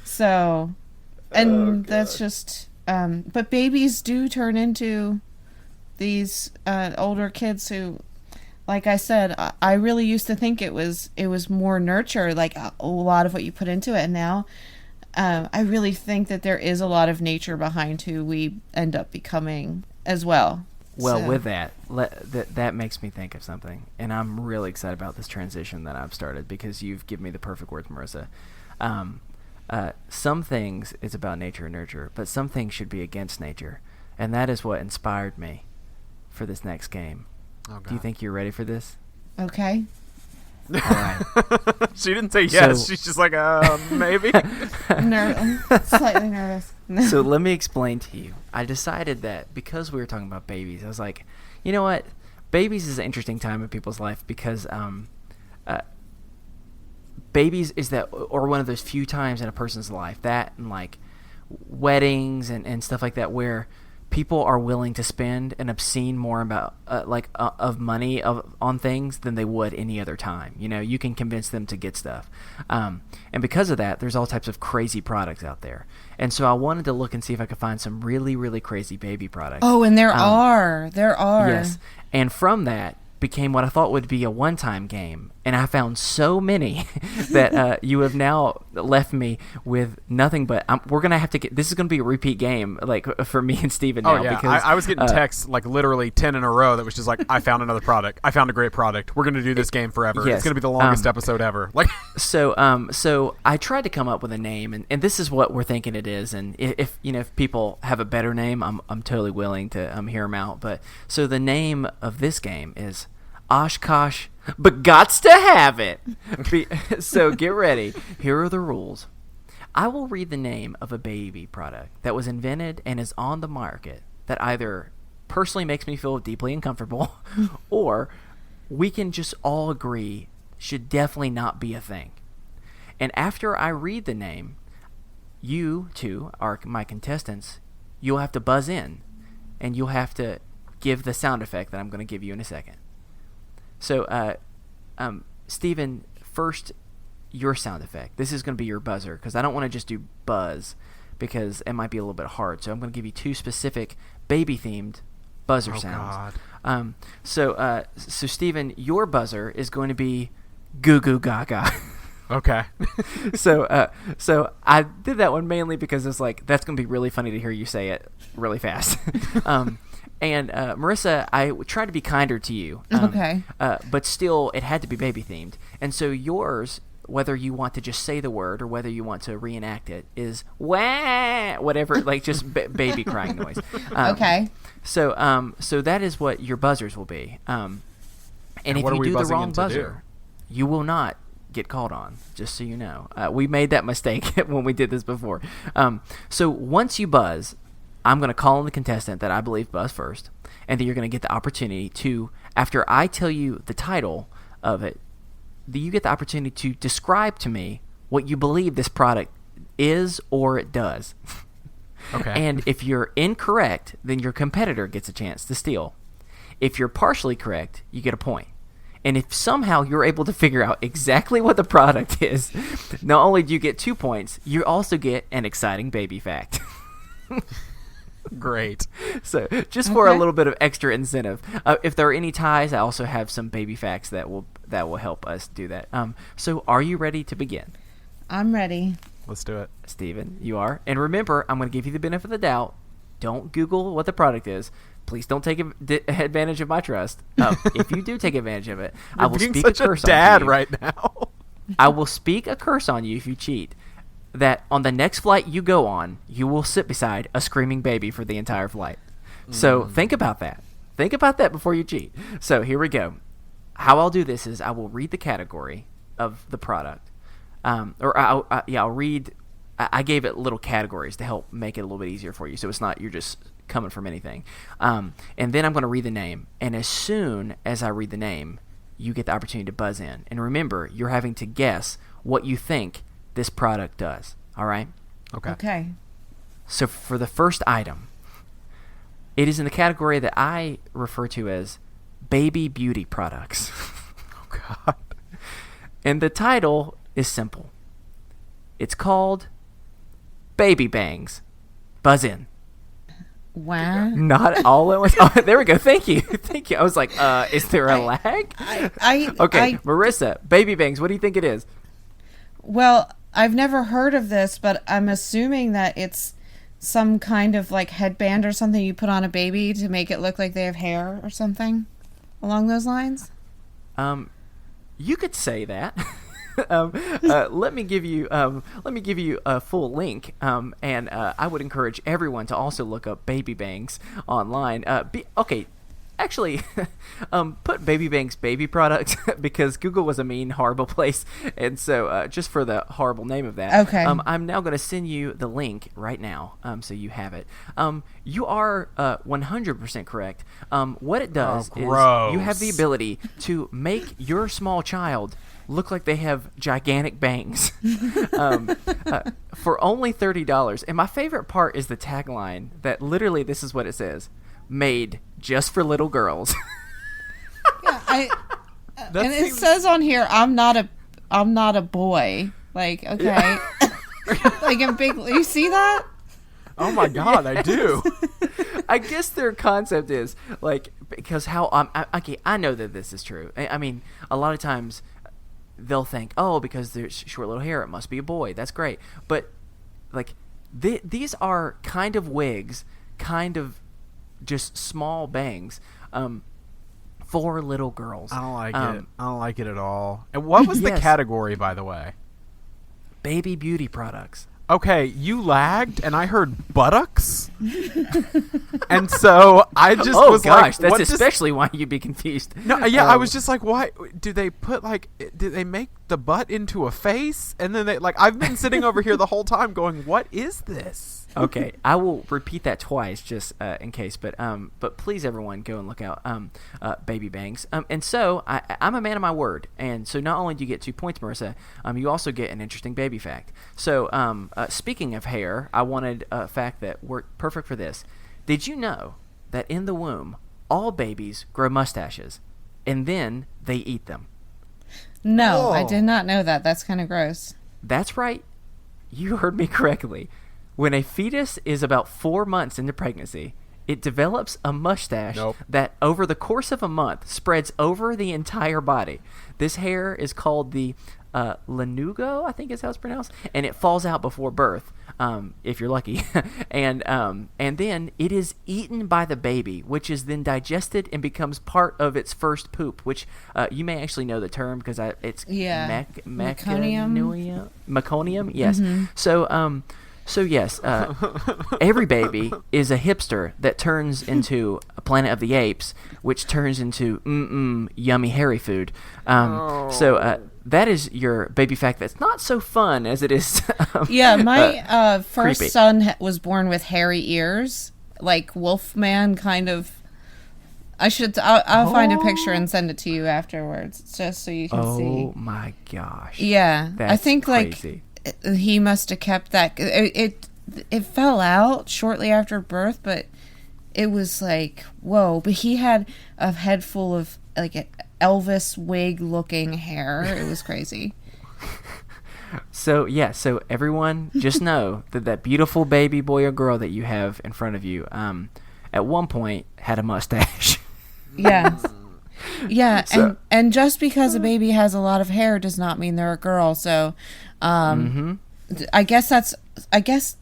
So, and that's just but babies do turn into these older kids who, like I said, I really used to think it was more nurture, like a lot of what you put into it. And now I really think that there is a lot of nature behind who we end up becoming as well. Well, So- with that, that makes me think of something, and I'm really excited about this transition that I've started, because you've given me the perfect words, Marissa. Some things it's about nature and nurture, but some things should be against nature, and that is what inspired me for this next game. Oh, Do you God. think you're ready for this? Okay. All right. She didn't say yes. So- She's just like, maybe. I'm slightly nervous. So let me explain to you. I decided that because we were talking about babies, I was like, you know what? Babies is an interesting time in people's life, because babies is that, or one of those few times in a person's life, that and like weddings and stuff like that, where people are willing to spend an obscene more about of money on things than they would any other time. You can convince them to get stuff, and because of that, there's all types of crazy products out there. And so I wanted to look and see if I could find some really, really crazy baby products. Oh, and there are. Yes, and from that became what I thought would be a one-time game, and I found so many that you have now left me with nothing but we're gonna have to get this is gonna be a repeat game, like, for me and Steven now. Oh, yeah. Because I was getting texts, like, literally 10 in a row that was just like, I found another product. I found a great product. We're going to do this game forever. Yes. It's going to be the longest episode ever. Like, So I tried to come up with a name, and this is what we're thinking it is. And if people have a better name, I'm totally willing to hear them out. But so the name of this game is Oshkosh, but gots to have it. So get ready. Here are the rules. I will read the name of a baby product that was invented and is on the market that either personally makes me feel deeply uncomfortable or we can just all agree should definitely not be a thing. And after I read the name, you two are my contestants. You'll have to buzz in, and you'll have to give the sound effect that I'm going to give you in a second. So, Steven, first, your sound effect. This is going to be your buzzer, because I don't want to just do buzz, because it might be a little bit hard. So I'm going to give you two specific baby-themed buzzer Oh, sounds. God. So Stephen, your buzzer is going to be goo goo gaga. Okay. So I did that one mainly because it's like that's going to be really funny to hear you say it really fast. And Marissa, I tried to be kinder to you. Okay. But still, it had to be baby themed. And so yours, whether you want to just say the word or whether you want to reenact it, is wah, whatever, like just baby crying noise. Okay. So that is what your buzzers will be. And if what are you we do the buzzing wrong in to buzzer, you will not get called on, just so you know. We made that mistake when we did this before. So once you buzz, I'm going to call on the contestant that I believe buzzed first, and then you're going to get the opportunity to, after I tell you the title of it, you get the opportunity to describe to me what you believe this product is or it does. Okay. And if you're incorrect, then your competitor gets a chance to steal. If you're partially correct, you get a point. And if somehow you're able to figure out exactly what the product is, not only do you get 2 points, you also get an exciting baby fact. Great. So just for a little bit of extra incentive. If there are any ties, I also have some baby facts that will help us do that. So are you ready to begin? I'm ready. Let's do it. Steven, you are. And remember, I'm going to give you the benefit of the doubt. Don't Google what the product is. Please don't take advantage of my trust. If you do take advantage of it, I will being speak such a curse a dad on you. right now. I will speak a curse on you if you cheat. That on the next flight you go on, you will sit beside a screaming baby for the entire flight. So think about that. Think about that before you cheat. So here we go. How I'll do this is I will read the category of the product. I'll read. I gave it little categories to help make it a little bit easier for you. So it's not you're just coming from anything. And then I'm going to read the name. And as soon as I read the name, you get the opportunity to buzz in. And remember, you're having to guess what you think this product does. All right? Okay. So for the first item, it is in the category that I refer to as baby beauty products. Oh, God. And the title is simple. It's called Baby Bangs. Buzz in. Wow. Not all at once. Oh, there we go. Thank you. Thank you. I was like, is there a lag? Okay, Marissa, Baby Bangs, what do you think it is? Well, I've never heard of this, but I'm assuming that it's some kind of like headband or something you put on a baby to make it look like they have hair or something along those lines. You could say that. Let me give you a full link, and I would encourage everyone to also look up Baby Bangs online. Actually, put Baby Bangs baby products because Google was a mean, horrible place, and so just for the horrible name of that, okay. I'm now going to send you the link right now, so you have it. You are 100% correct. What it does is you have the ability to make your small child look like they have gigantic bangs for only $30. And my favorite part is the tagline that literally this is what it says: made just for little girls. Yeah, and it says on here, I'm not a boy. Like, okay. Like in big, you see that? Oh my God, I do. I guess their concept is like, because okay, I know that this is true. I mean, a lot of times they'll think, oh, because there's short little hair, it must be a boy. That's great. But like these are kind of wigs, kind of just small bangs for little girls. I don't like it. I don't like it at all. And what was the Yes. category, by the way? Baby beauty products. Okay, you lagged, and I heard buttocks, and so I just was like, that's what does- especially why you'd be confused. No, yeah, I was just like, why do they put did they make the butt into a face? And then I've been sitting over here the whole time going, what is this? Okay, I will repeat that twice just in case, but please everyone go and look out Baby Bangs. And so I'm a man of my word, and so not only do you get 2 points, Marissa, you also get an interesting baby fact. So speaking of hair, I wanted a fact that worked perfect for this. Did you know that in the womb, all babies grow mustaches, and then they eat them? No, I Oh. did not know that. That's kind of gross. That's right. You heard me correctly. When a fetus is about 4 months into pregnancy, it develops a mustache Nope. that over the course of a month spreads over the entire body. This hair is called the lanugo, I think is how it's pronounced, and it falls out before birth, if you're lucky. and then it is eaten by the baby, which is then digested and becomes part of its first poop, which you may actually know the term because it's meconium. Meconium, yes. So yes, every baby is a hipster that turns into a Planet of the Apes, which turns into yummy hairy food. So that is your baby fact. That's not so fun as it is. My first creepy. son was born with hairy ears, like Wolfman kind of. I'll find a picture and send it to you afterwards, just so you can see. Oh my gosh! Yeah, That's I think crazy. he must have kept that. It fell out shortly after birth, but it was like, whoa. But he had a head full of like Elvis wig looking hair. It was crazy. So everyone just know that beautiful baby boy or girl that you have in front of you, at one point had a mustache. Yes. Yeah, and just because a baby has a lot of hair does not mean they're a girl. So, I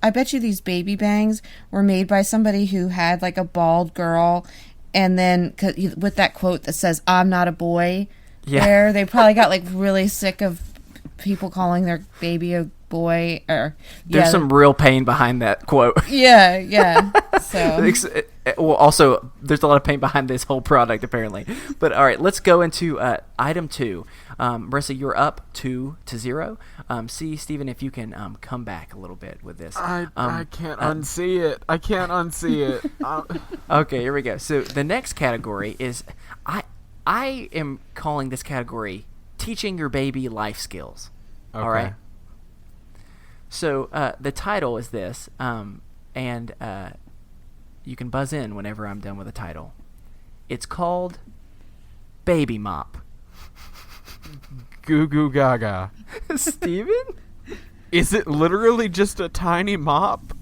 bet you these baby bangs were made by somebody who had like a bald girl, and then with that quote that says "I'm not a boy," there they probably got like really sick of people calling their baby a boy. Or There's some real pain behind that quote. Yeah. So. Well, also, there's a lot of pain behind this whole product, apparently. But, all right, let's go into item 2. Marissa, you're up 2-0. See, Stephen, if you can come back a little bit with this. I can't unsee it. I can't unsee it. Okay, here we go. So the next category is I am calling this category teaching your baby life skills. Okay. All right? So the title is this, and you can buzz in whenever I'm done with the title. It's called Baby Mop. Goo goo gaga. Steven? Is it literally just a tiny mop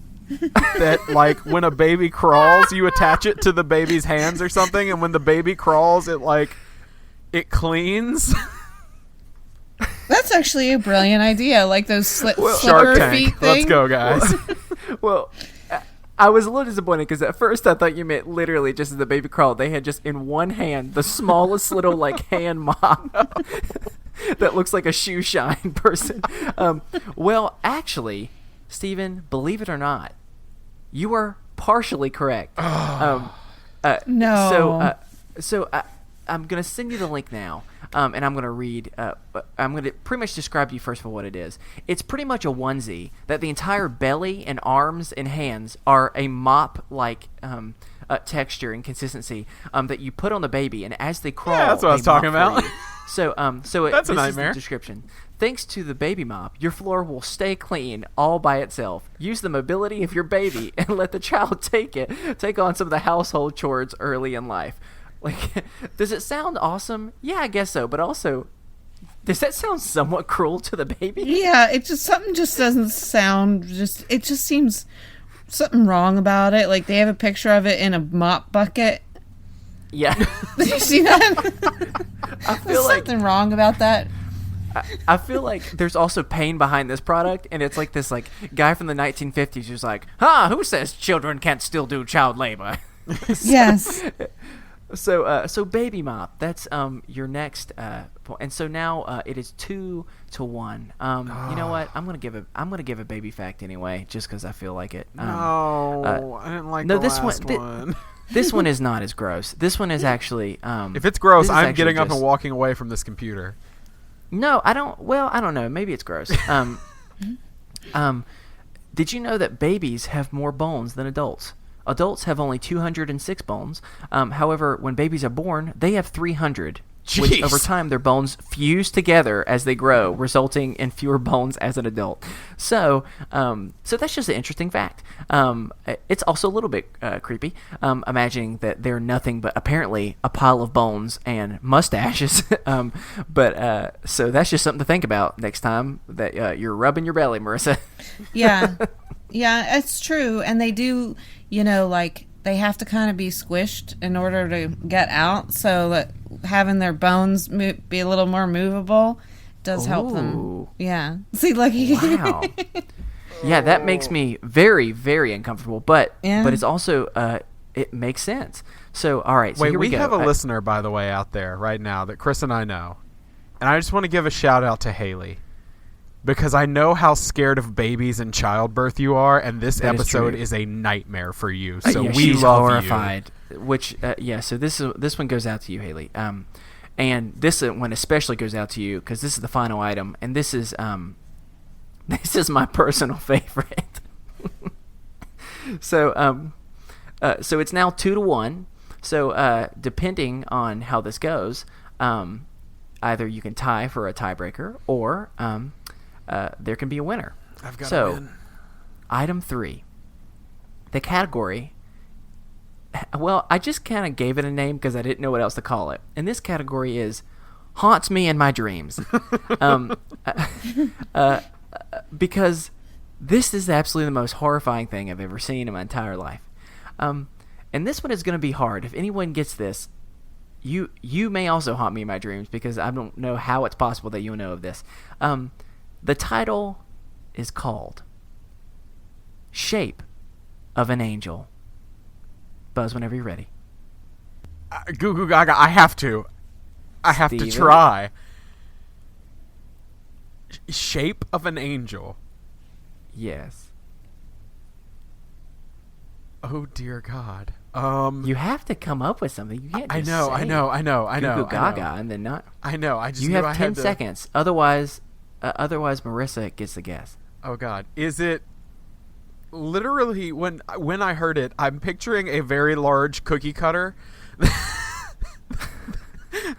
that, like, when a baby crawls, you attach it to the baby's hands or something, and when the baby crawls, it cleans? That's actually a brilliant idea, like those Shark slipper Tank. feet Let's thing. go, guys. Well, I was a little disappointed because at first I thought you meant literally just as the baby crawled, they had just in one hand the smallest little like hand mop that looks like a shoe shine person. Well, actually, Stephen, believe it or not, you are partially correct. No. So I'm going to send you the link now, and I'm going to read. I'm going to pretty much describe to you first of all what it is. It's pretty much a onesie that the entire belly and arms and hands are a mop-like texture and consistency that you put on the baby, and as they crawl, Yeah, that's what I was they mop talking for about. you. So That's a this is nightmare. the description. Thanks to the baby mop, your floor will stay clean all by itself. Use the mobility of your baby and let the child take on some of the household chores early in life. Like, does it sound awesome? Yeah, I guess so. But also, does that sound somewhat cruel to the baby? Yeah, something just doesn't sound it just seems something wrong about it. Like they have a picture of it in a mop bucket. Yeah. Did you see that? I feel There's like something wrong about that. I feel like there's also pain behind this product, and it's like this like guy from the 1950s who's like, who says children can't still do child labor? Yes. So baby mop, that's your next point. And so now it is 2-1. You know what? I'm gonna give a baby fact anyway, just because I feel like it. No, I didn't like no, the this last one. one. This one is not as gross. This one is actually. If it's gross, this is I'm actually getting up just- and walking away from this computer. No, I don't. Well, I don't know. Maybe it's gross. Did you know that babies have more bones than adults? Adults have only 206 bones. However, when babies are born, they have 300. Which Jeez. over time, their bones fuse together as they grow, resulting in fewer bones as an adult. So that's just an interesting fact. It's also a little bit creepy, imagining that they're nothing but apparently a pile of bones and mustaches. So that's just something to think about next time that you're rubbing your belly, Marissa. Yeah. Yeah, it's true. And they do, like they have to kind of be squished in order to get out, so that having their bones be a little more movable does help them. Ooh. Yeah. See, look. Wow. Yeah, that makes me very, very uncomfortable. But it's also it makes sense. So all right. So Wait, here we go. have a listener, by the way, out there right now that Chris and I know, and I just want to give a shout out to Haley. Because I know how scared of babies and childbirth you are, and this episode is a nightmare for you. So yeah, we she's love horrified. Which, so this one goes out to you, Haley. And this one especially goes out to you because this is the final item, and this is my personal favorite. So it's now 2-1. So depending on how this goes, either you can tie for a tiebreaker, or there can be a winner. I've got to win. Item 3. The category. Well, I just kind of gave it a name because I didn't know what else to call it. And this category is haunts me in my dreams. Because this is absolutely the most horrifying thing I've ever seen in my entire life. And this one is going to be hard. If anyone gets this, you may also haunt me in my dreams because I don't know how it's possible that you'll know of this. The title is called Shape of an Angel. Buzz, whenever you're ready. Goo goo gaga, I have to Steven? try. Shape of an Angel. Yes. Oh dear God. You have to come up with something. You can't just I know. Goo goo gaga and then not. I know. I just You knew have I 10 had to... seconds. Otherwise Marissa gets the guess. Oh God. Is it literally when I heard it, I'm picturing a very large cookie cutter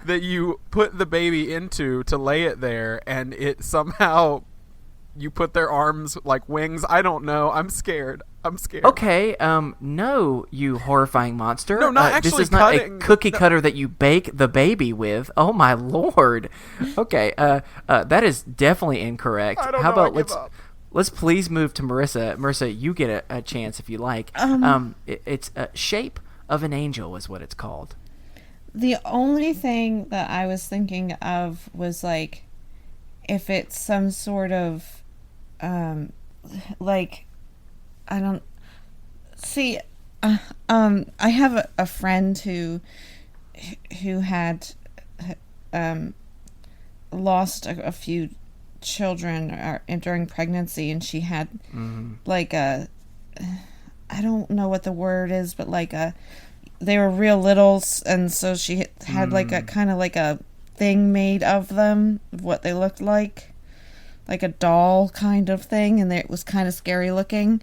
that you put the baby into to lay it there, and it somehow you put their arms like wings. I don't know. I'm scared. Okay, no, you horrifying monster. No, not actually This is not cutting. a cookie cutter that you bake the baby with. Oh my lord. Okay, that is definitely incorrect. I don't How know, I about give up. let's please move to Marissa. Marissa, you get a chance if you like. It's Shape of an Angel is what it's called. The only thing that I was thinking of was like if it's some sort of like I don't see I have a friend who had lost a few children during pregnancy, and she had like a I don't know what the word is, but like they were real little, and so she had like a kind of like a thing made of them, of what they looked like a doll kind of thing, and it was kind of scary looking.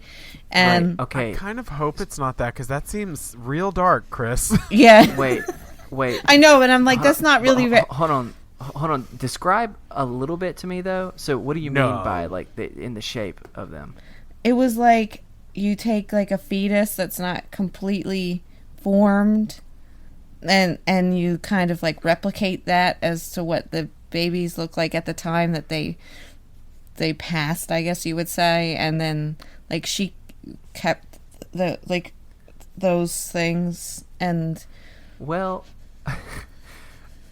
And right. Okay. I kind of hope it's not that, because that seems real dark, Chris. yeah, Wait. I know, and I'm like, that's not really. Hold on. Describe a little bit to me though. So, what do you mean by like in the shape of them? It was like you take like a fetus that's not completely formed, and you kind of like replicate that as to what the babies look like at the time that they passed, I guess you would say, and then like she kept the like those things. And well,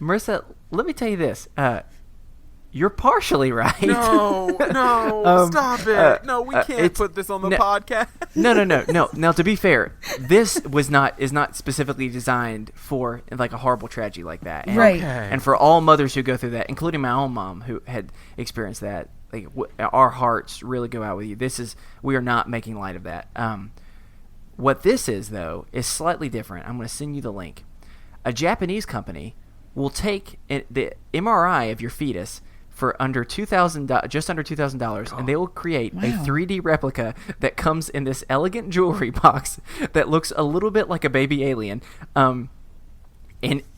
Marissa, let me tell you this. You're partially right. No, stop it. No, we can't put this on the podcast. No. Now, to be fair, this is not specifically designed for like a horrible tragedy like that. And, right. Okay. And for all mothers who go through that, including my own mom who had experienced that, like our hearts really go out with you. We are not making light of that. What this is though is slightly different. I'm going to send you the link. A Japanese company will take the MRI of your fetus for under $2,000, just under $2,000, and they will create a 3D replica that comes in this elegant jewelry box that looks a little bit like a baby alien. And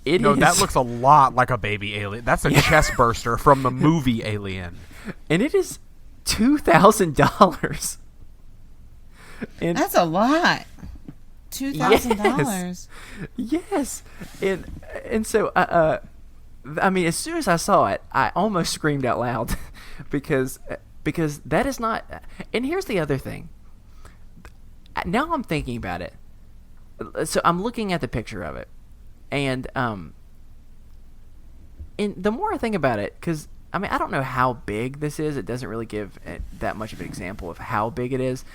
that looks a lot like a baby alien. That's a chest burster from the movie Alien. And it is $2,000. that's a lot. $2,000. Yes. And so I mean, as soon as I saw it, I almost screamed out loud because that is not. And here's the other thing. Now I'm thinking about it. So I'm looking at the picture of it, and the more I think about it, because I mean I don't know how big this is. It doesn't really give that much of an example of how big it is.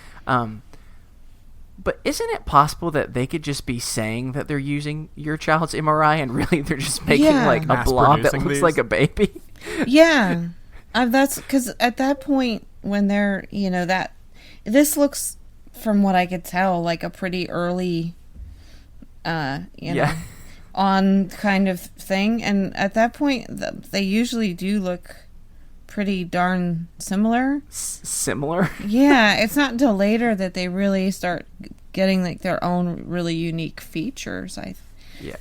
But isn't it possible that they could just be saying that they're using your child's MRI and really they're just making like a blob that looks like a baby? Yeah. That's because at that point when they're, that this looks, from what I could tell, like a pretty early, on kind of thing. And at that point, they usually do look pretty darn similar. Similar? Yeah. It's not until later that they really start getting like their own really unique features. Yeah.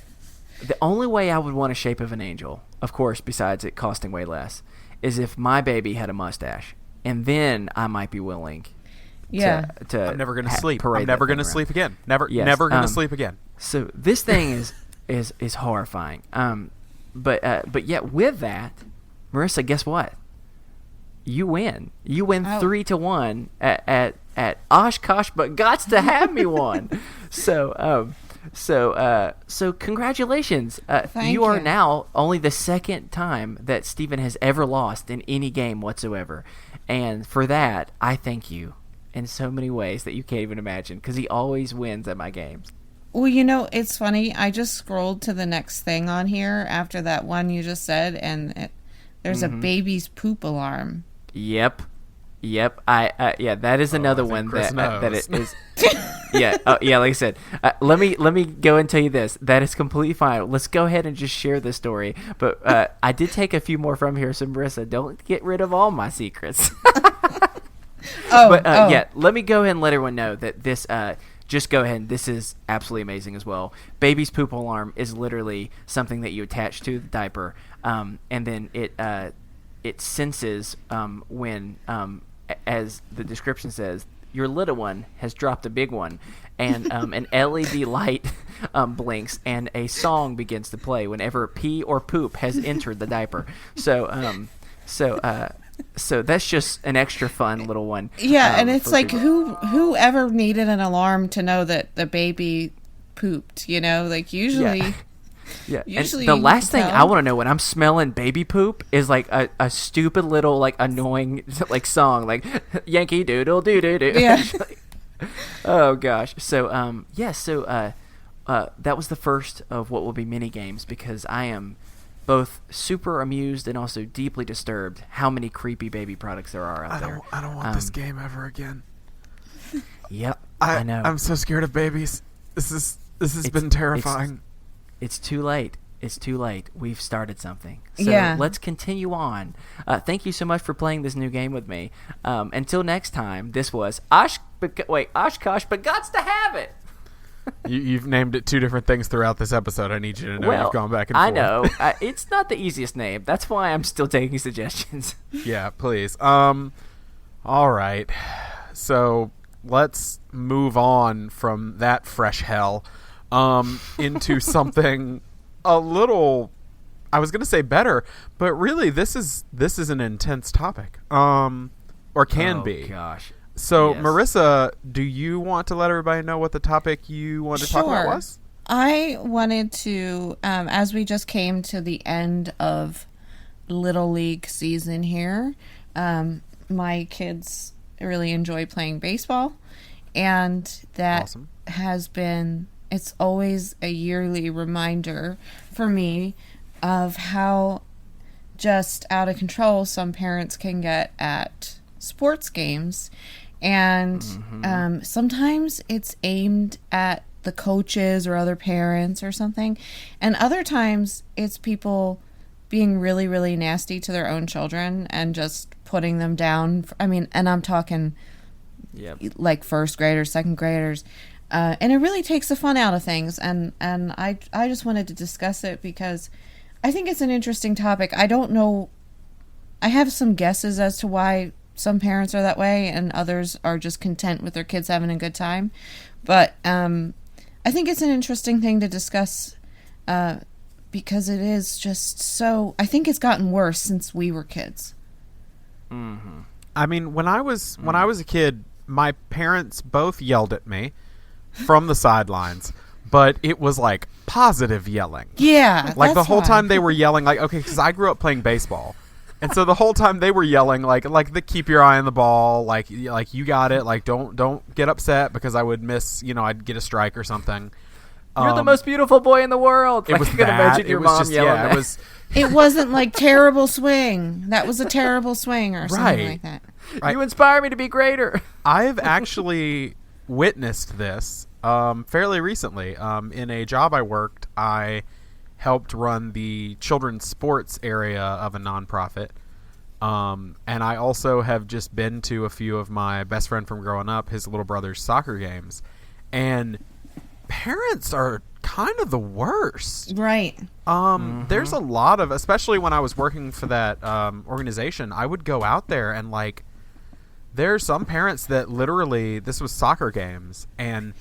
The only way I would want a Shape of an Angel, of course, besides it costing way less, is if my baby had a mustache, and then I might be willing. Yeah. To I'm never gonna sleep. I'm never gonna sleep again. Never gonna sleep again. So this thing is horrifying. But yet with that, Marissa, guess what? You win. You win 3-1 at Oshkosh, but gots to have me one. So congratulations. Thank you are you. now only the second time that Steven has ever lost in any game whatsoever. And for that, I thank you in so many ways that you can't even imagine, because he always wins at my games. Well, it's funny. I just scrolled to the next thing on here after that one you just said, and there's a baby's poop alarm. Yep. That is another one that it is. Yeah. Like I said, let me go and tell you this. That is completely fine. Let's go ahead and just share this story. But I did take a few more from here, so Marissa, don't get rid of all my secrets. Yeah, let me go ahead and let everyone know that this. Just go ahead. This is absolutely amazing as well. Baby's poop alarm is literally something that you attach to the diaper, and then it senses when, as the description says, your little one has dropped a big one, and an LED light blinks, and a song begins to play whenever pee or poop has entered the diaper. So that's just an extra fun little one. Yeah, and it's like whoever needed an alarm to know that the baby pooped, like usually. Yeah. Usually and the last thing I want to know when I'm smelling baby poop is like a stupid little like annoying like song like Yankee Doodle Doo Doo Doo. Yeah. Oh gosh. So that was the first of what will be mini games, because I am both super amused and also deeply disturbed how many creepy baby products there are out there. I don't want this game ever again. Yep. I know. I'm so scared of babies. This has been terrifying. It's too late. It's too late. We've started something. So yeah. Let's continue on. Thank you so much for playing this new game with me. Until next time, this was Oshkosh, but gots to have it. You've named it two different things throughout this episode. I need you to know you've gone back and forth. I know. It's not the easiest name. That's why I'm still taking suggestions. Yeah, please. All right. So let's move on from that fresh hell into something a little, I was going to say better, but really this is an intense topic. Or can be. Oh gosh. So, yes. Marissa, do you want to let everybody know what the topic you wanted to talk about was? I wanted to, as we just came to the end of Little League season here, my kids really enjoy playing baseball, and that Awesome. has been, it's always a yearly reminder for me of how just out of control some parents can get at sports games. And sometimes it's aimed at the coaches or other parents or something. And other times it's people being really, really nasty to their own children and just putting them down. I mean, and I'm talking like first graders, second graders. And it really takes the fun out of things. And I just wanted to discuss it because I think it's an interesting topic. I don't know. I have some guesses as to why some parents are that way and others are just content with their kids having a good time. But I think it's an interesting thing to discuss because it is just so... I think it's gotten worse since we were kids. Mm-hmm. I mean, when I was a kid, my parents both yelled at me from the sidelines. but it was like positive yelling. Yeah, Like the that's whole why. time they were yelling, like, okay, because I grew up playing baseball. And so the whole time they were yelling, like the keep your eye on the ball, like you got it, like don't get upset because I would miss, I'd get a strike or something. You're the most beautiful boy in the world. It was I can imagine your mom yelling that. It was. It wasn't like terrible swing. That was a terrible swing or something Right. like that. Right. You inspire me to be greater. I've actually witnessed this fairly recently. In a job I worked, I helped run the children's sports area of a nonprofit. And I also have just been to a few of my best friend from growing up, his little brother's soccer games. And parents are kind of the worst. Right. There's a lot of, especially when I was working for that organization, I would go out there and like, there's some parents that literally, this was soccer games, and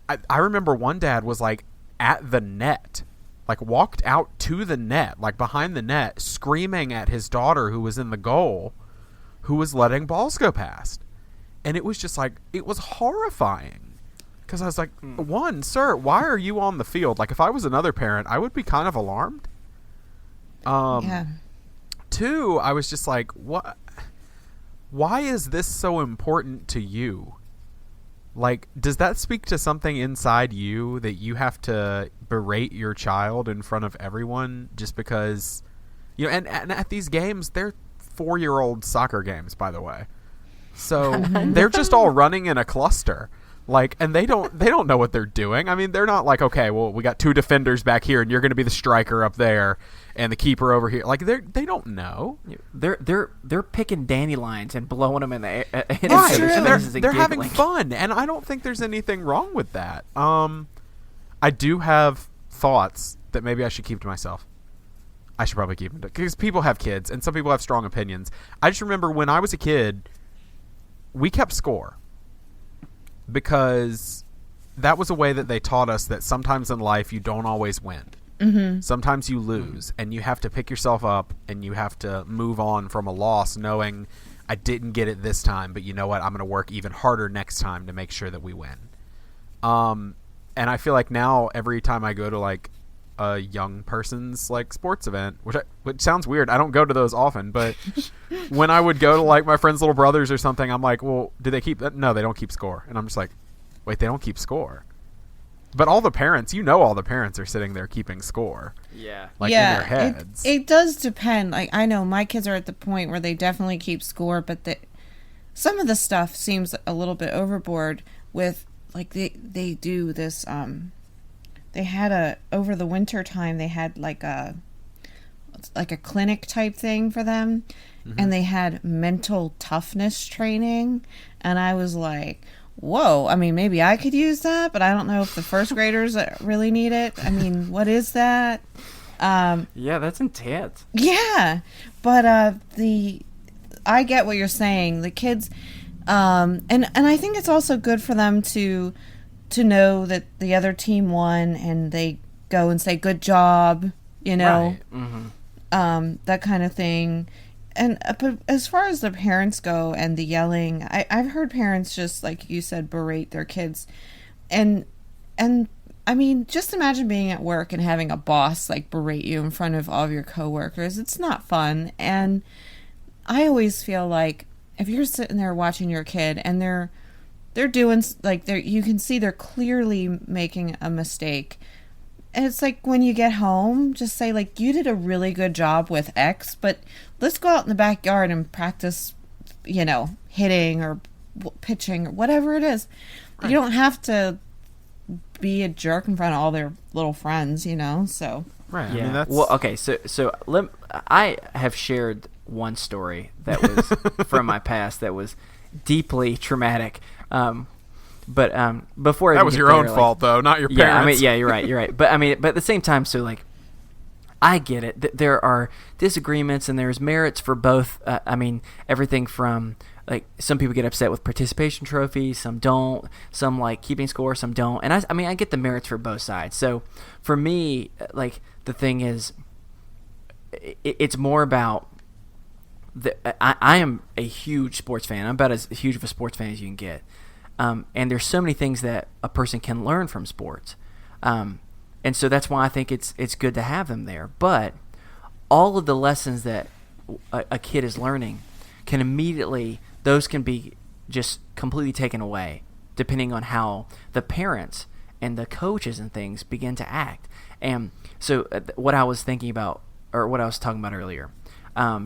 I remember one dad was like at the net, like walked out to the net, like behind the net, screaming at his daughter who was in the goal, who was letting balls go past. And it was just like, it was horrifying. Because I was like, one, sir, why are you on the field? Like, if I was another parent, I would be kind of alarmed. Yeah. Two, I was just like, what? Why is this so important to you? Like, does that speak to something inside you that you have to berate your child in front of everyone just because, and at these games, they're 4-year-old soccer games, by the way. So they're just all running in a cluster. Like, and they don't know what they're doing. I mean, they're not like, okay, well, we got 2 defenders back here, and you're going to be the striker up there, and the keeper over here. Like, they don't know. They're picking dandelions and blowing them in the air. Right, and they're they're having fun, and I don't think there's anything wrong with that. I do have thoughts that maybe I should keep to myself. I should probably keep them because people have kids, and some people have strong opinions. I just remember when I was a kid, we kept score. Because that was a way that they taught us that sometimes in life you don't always win. Mm-hmm. Sometimes you lose, and you have to pick yourself up, and you have to move on from a loss knowing I didn't get it this time, but you know what? I'm going to work even harder next time to make sure that we win. And I feel like now every time I go to like a young person's like sports event, which sounds weird. I don't go to those often, but when I would go to like my friend's little brothers or something, I'm like, well, do they keep that? No, they don't keep score. And I'm just like, wait, they don't keep score. But all the parents, all the parents are sitting there keeping score. Yeah. Like in their heads. It does depend. Like, I know my kids are at the point where they definitely keep score, but some of the stuff seems a little bit overboard with, like, they do this, they had over the winter time, they had like a clinic type thing for them. Mm-hmm. And they had mental toughness training. And I was like, whoa, I mean, maybe I could use that, but I don't know if the first graders really need it. I mean, what is that? Yeah, that's intense. Yeah. But I get what you're saying. The kids, and I think it's also good for them to know that the other team won and they go and say, good job, Right. Mm-hmm. That kind of thing. And but as far as the parents go and the yelling, I've heard parents just, like you said, berate their kids. And I mean, just imagine being at work and having a boss like berate you in front of all of your coworkers. It's not fun. And I always feel like if you're sitting there watching your kid and they're doing, like, you can see they're clearly making a mistake. And it's like when you get home, just say, like, you did a really good job with X, but let's go out in the backyard and practice, hitting or pitching or whatever it is. Right. You don't have to be a jerk in front of all their little friends, so. Right. Yeah. I mean, that's... Well, okay, so I have shared one story that was from my past that was deeply traumatic. But before that was your own fault, though, not your parents. Yeah, I mean, yeah, you're right. But at the same time, so like, I get it. There are disagreements and there's merits for both. I mean, everything from, like, some people get upset with participation trophies, some don't. Some like keeping score, some don't. And I mean, I get the merits for both sides. So for me, like, the thing is, it's more about. I am a huge sports fan. I'm about as huge of a sports fan as you can get. And there's so many things that a person can learn from sports. And so that's why I think it's good to have them there. But all of the lessons that a kid is learning those can be just completely taken away depending on how the parents and the coaches and things begin to act. And so what I was thinking about, or what I was talking about earlier,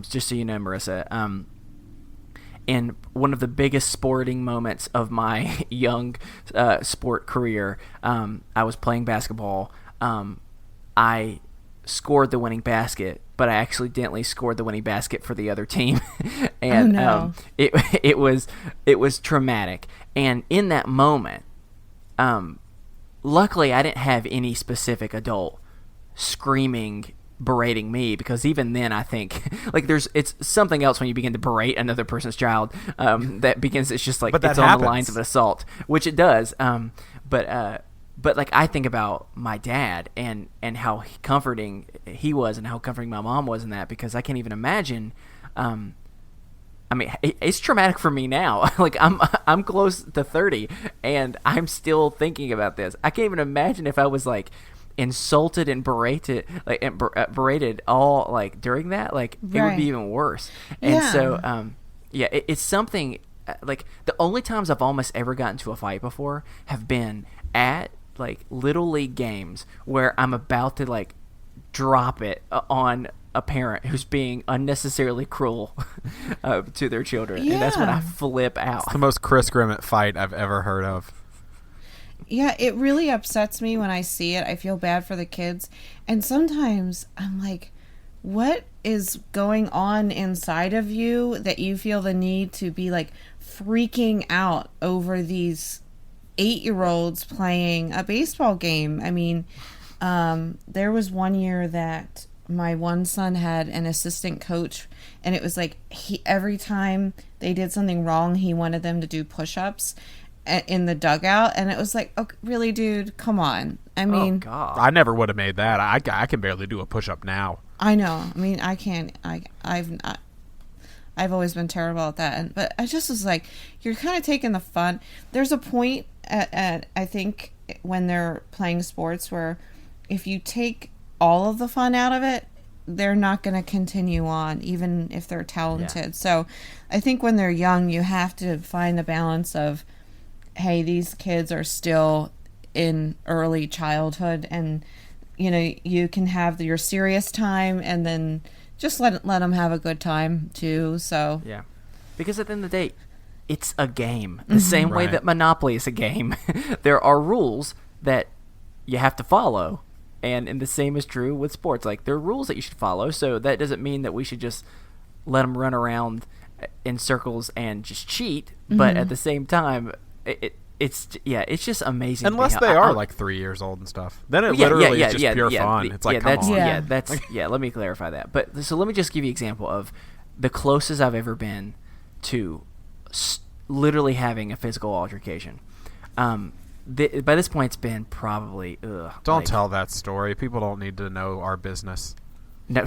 just so you know, Marissa, and one of the biggest sporting moments of my young sport career, I was playing basketball. I scored the winning basket, but I accidentally scored the winning basket for the other team, and it was traumatic. And in that moment, luckily I didn't have any specific adult screaming, berating me, because even then I think like it's something else when you begin to berate another person's child, it's just like it's on the lines of assault, which it does. But like I think about my dad and how comforting he was and how comforting my mom was in that, because I can't even imagine. I mean, it's traumatic for me now. Like I'm close to 30 and I'm still thinking about this. I can't even imagine if I was like insulted and berated, berated all like during that. Like it would be even worse. And so it's something like the only times I've almost ever gotten to a fight before have been at like little league games where I'm about to like drop it on a parent who's being unnecessarily cruel to their children, and that's when I flip out. It's the most Chris Grimmett fight I've ever heard of. Yeah, it really upsets me when I see it. I feel bad for the kids, and sometimes I'm like, what is going on inside of you that you feel the need to be like freaking out over these 8-year-olds playing a baseball game? I mean, there was one year that my one son had an assistant coach, and it was like every time they did something wrong, he wanted them to do push-ups in the dugout, and it was like, okay, really, dude, come on. I mean, God. I never would have made that. I can barely do a push-up now. I know. I mean, I can't. I've always been terrible at that, but I just was like, you're kind of taking the fun. There's a point at I think when they're playing sports where if you take all of the fun out of it, they're not going to continue on, even if they're talented. Yeah. So I think when they're young, you have to find the balance of, hey, these kids are still in early childhood, and you can have your serious time, and then just let them have a good time too. So yeah, because at the end of the day, it's a game. The same way that Monopoly is a game. There are rules that you have to follow. And the same is true with sports. Like, there are rules that you should follow, so that doesn't mean that we should just let them run around in circles and just cheat. But at the same time, it's just amazing. Unless they are like 3 years old and stuff, then it literally is just pure fun. It's like, come on. Let me clarify that. But so let me just give you an example of the closest I've ever been to literally having a physical altercation. By this point, it's been probably don't tell that story. People don't need to know our business. No,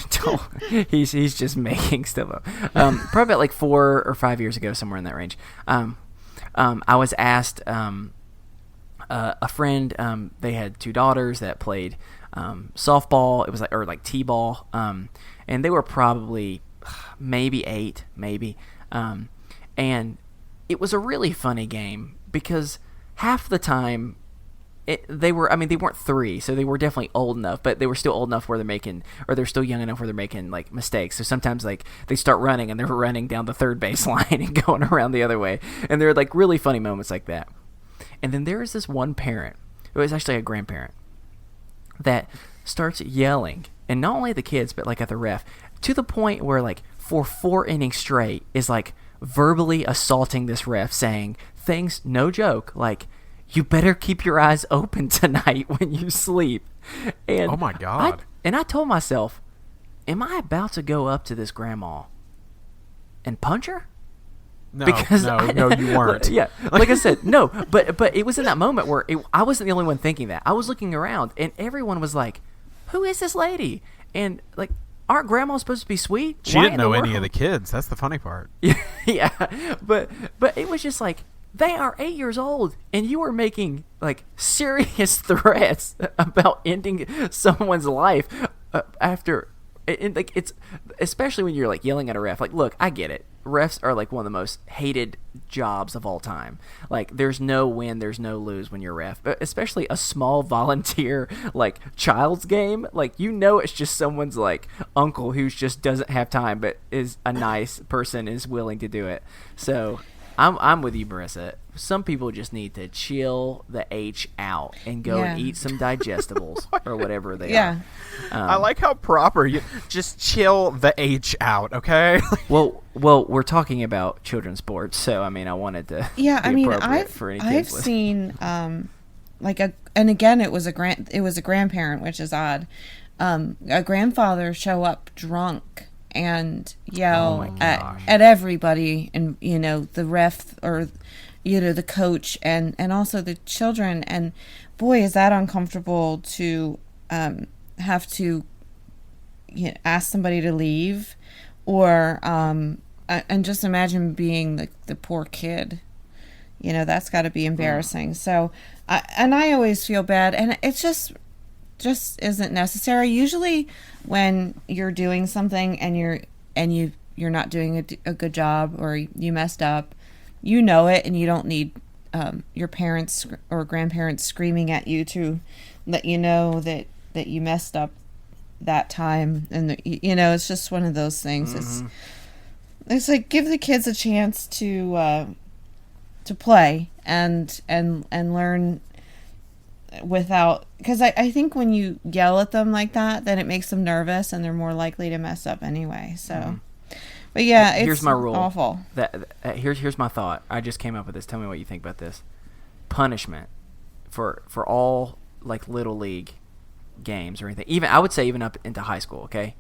don't. He's just making stuff up. Probably about like 4 or 5 years ago, somewhere in that range. I was asked, a friend, they had 2 daughters that played softball. It was like t-ball, and they were probably maybe 8, and it was a really funny game because half the time they weren't 3, so they were definitely old enough, but they were still old enough where they're still young enough where they're making like mistakes. So sometimes like they start running and they're running down the third base line and going around the other way, and there are like really funny moments like that. And then there is this one parent, it was actually a grandparent, that starts yelling, and not only at the kids but like at the ref, to the point where like for 4 innings straight is like verbally assaulting this ref, saying things, no joke, like, you better keep your eyes open tonight when you sleep. And oh my God. I told myself, am I about to go up to this grandma and punch her? No, no, you weren't. Yeah, like I said, no, but it was in that moment where I wasn't the only one thinking that. I was looking around, and everyone was like, who is this lady? And like, aren't grandmas supposed to be sweet? She didn't know any of the kids. That's the funny part. Yeah, but it was just like, They are 8 years old, and you are making like serious threats about ending someone's life after. Like it's especially when you're like yelling at a ref. Like, look, I get it. Refs are like one of the most hated jobs of all time. Like, there's no win, there's no lose when you're a ref. But especially a small volunteer like child's game. Like, it's just someone's like uncle who just doesn't have time, but is a nice person, is willing to do it. So I'm with you, Marissa. Some people just need to chill the H out and go and eat some digestibles or whatever they are. I like how proper you just chill the H out, okay? well, we're talking about children's sports, so I mean, I wanted to. Yeah, I mean, for any I've kids seen and again, it was a grandparent, which is odd. A grandfather show up drunk and yell at everybody, and the ref or the coach and also the children, and boy, is that uncomfortable to have to ask somebody to leave, or and just imagine being the poor kid. That's got to be embarrassing. So I always feel bad, and it's just isn't necessary. Usually when you're doing something and you're not doing a good job, or you messed up, it, and you don't need your parents or grandparents screaming at you to let you know that you messed up that time. And it's just one of those things. Mm-hmm. It's like, give the kids a chance to play and learn without, because I think when you yell at them like that, then it makes them nervous and they're more likely to mess up anyway. So, but yeah, it's here's my rule. Awful. Here's my thought. I just came up with this. Tell me what you think about this. Punishment for all like little league games or anything. Even I would say even up into high school. Okay,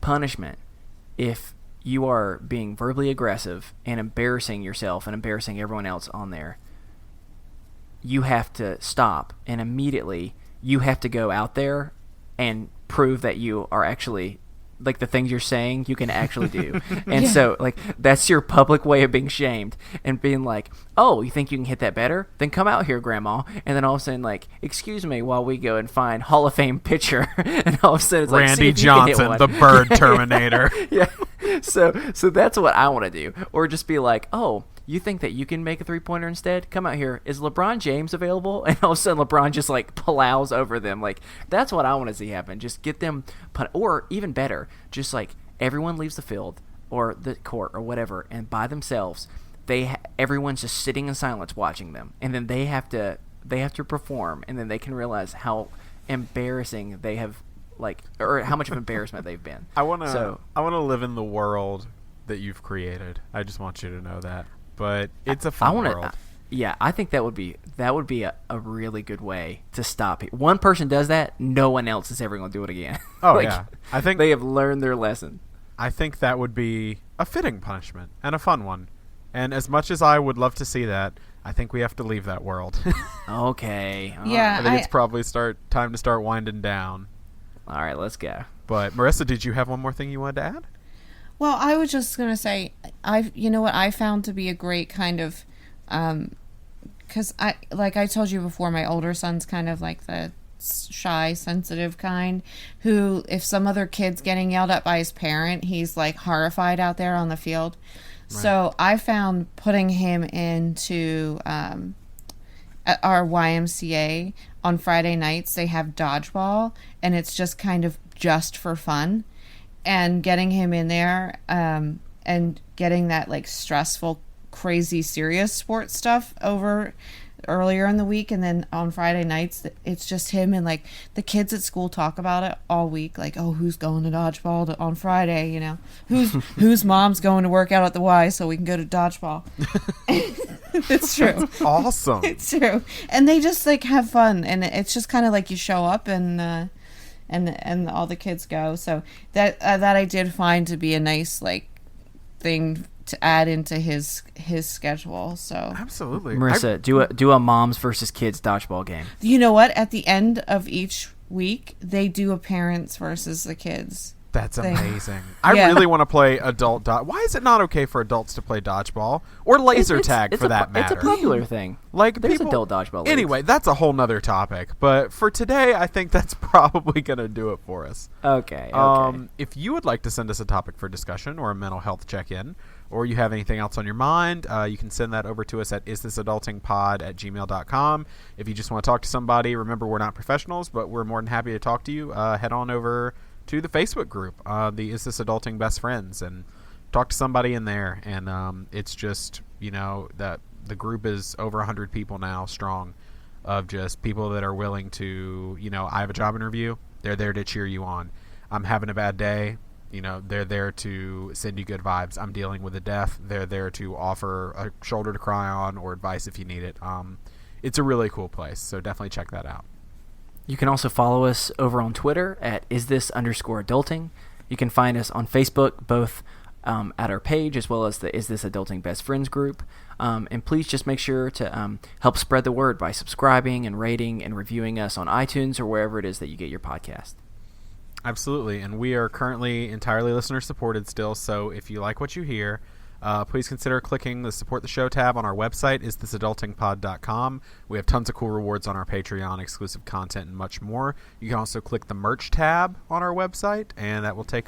punishment if you are being verbally aggressive and embarrassing yourself and embarrassing everyone else on there. You have to stop, and immediately you have to go out there and prove that you are actually, like, the things you're saying you can actually do. And so, like, that's your public way of being shamed and being like, oh, you think you can hit that better? Then come out here, Grandma. And then all of a sudden, like, excuse me while we go and find Hall of Fame pitcher. And all of a sudden it's like, Randy Johnson, the bird Terminator. Yeah. So that's what I want to do. Or just be like, oh, you think that you can make a three-pointer instead? Come out here. Is LeBron James available? And all of a sudden LeBron just like plows over them. Like, that's what I want to see happen. Just get them or even better, just like everyone leaves the field or the court or whatever, and by themselves, everyone's just sitting in silence watching them, and then they have to perform, and then they can realize how embarrassing they have, like, or how much of embarrassment they've been. I want to live in the world that you've created. I just want you to know that. But it's a fun world. Yeah, I think that would be a really good way to stop it. One person does that, no one else is ever going to do it again. Oh, like, yeah. I think they have learned their lesson. I think that would be a fitting punishment and a fun one. And as much as I would love to see that, I think we have to leave that world. Okay. Yeah. I think it's probably time to start winding down. All right, let's go. But Marissa, did you have one more thing you wanted to add? Well, I was just going to say, what I found to be a great kind of, because like I told you before, my older son's kind of like the shy, sensitive kind, who, if some other kid's getting yelled at by his parent, he's like horrified out there on the field. Right. So I found putting him into at our YMCA on Friday nights, they have dodgeball, and it's just kind of just for fun. And getting him in there and getting that like stressful, crazy, serious sports stuff over earlier in the week, and then on Friday nights it's just him, and like the kids at school talk about it all week, like, oh, who's going to dodgeball on Friday, whose mom's going to work out at the Y so we can go to dodgeball. It's true. That's awesome. It's true. And they just like have fun, and it's just kind of like you show up and all the kids go. So that I did find to be a nice like thing to add into his schedule. So absolutely, Marissa, do a moms versus kids dodgeball game. You know what? At the end of each week, they do a parents versus the kids. That's thing. amazing. I Yeah. really want to play adult Why is it not okay for adults to play dodgeball or laser tag for that matter? It's a popular thing. Like There's people, adult dodgeball leagues. Anyway, that's a whole nother topic. But for today, I think that's probably going to do it for us. Okay. If you would like to send us a topic for discussion or a mental health check-in, or you have anything else on your mind, you can send that over to us at isthisadultingpod@gmail.com. If you just want to talk to somebody, remember we're not professionals, but we're more than happy to talk to you. Head on over to the Facebook group, the Is This Adulting Best Friends, and talk to somebody in there. And it's just, that the group is over 100 people now strong, of just people that are willing to, I have a job interview, they're there to cheer you on. I'm having a bad day, they're there to send you good vibes. I'm dealing with a death, they're there to offer a shoulder to cry on or advice if you need it. It's a really cool place, so definitely check that out. You can also follow us over on Twitter at isthis_adulting. You can find us on Facebook, both at our page as well as the Is This Adulting Best Friends group. And please just make sure to help spread the word by subscribing and rating and reviewing us on iTunes or wherever it is that you get your podcast. Absolutely, and we are currently entirely listener-supported still, so if you like what you hear, please consider clicking the Support the Show tab on our website, isthisadultingpod.com. We have tons of cool rewards on our Patreon, exclusive content, and much more. You can also click the merch tab on our website, and that will take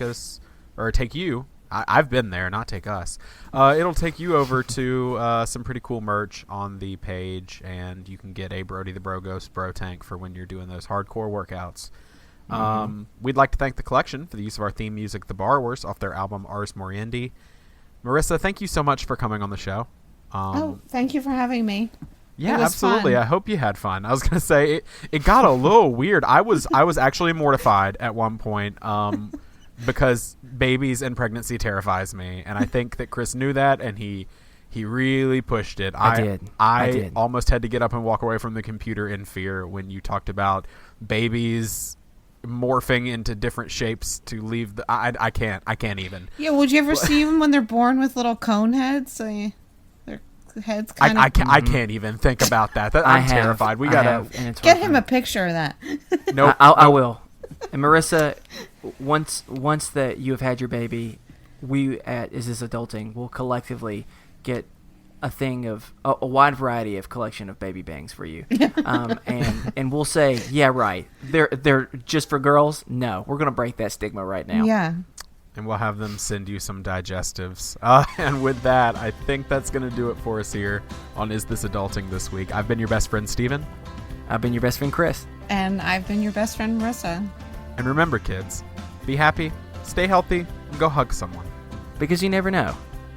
you. I've been there, not take us. It'll take you over to some pretty cool merch on the page, and you can get a Brody the Bro Ghost Bro Tank for when you're doing those hardcore workouts. We'd like to thank the collection for the use of our theme music, The Borrowers, off their album Ars Moriendi. Marissa, thank you so much for coming on the show. Thank you for having me. Yeah, It was absolutely. fun. I hope you had fun. I was going to say, it got a little weird. I was actually mortified at one point because babies and pregnancy terrifies me. And I think that Chris knew that, and he really pushed it. I did. I almost had to get up and walk away from the computer in fear when you talked about babies morphing into different shapes to leave the I can't even. Yeah, would you ever see them when they're born with little cone heads? Their heads kind of... I can't even think about that. I'm terrified. We gotta get him a picture of that. Nope. I will. And Marissa, once that you have had your baby, we at Is This Adulting will collectively get a thing of a wide variety of collection of baby bangs for you, and we'll say, yeah, right, they're just for girls. No, we're gonna break that stigma right now. Yeah. And we'll have them send you some digestives. And with that, I think that's going to do it for us here on Is This Adulting this week. I've been your best friend, Steven. I've been your best friend, Chris. And I've been your best friend, Marissa. And remember, kids, be happy, stay healthy, and go hug someone. Because you never know.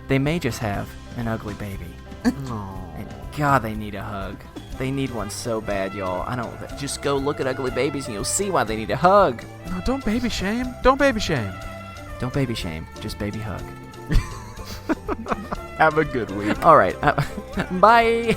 They may just have an ugly baby. And God, they need a hug. They need one so bad, y'all. Just go look at ugly babies and you'll see why they need a hug. No, don't baby shame. Don't baby shame. Don't baby shame. Just baby hug. Have a good week. All right. Bye.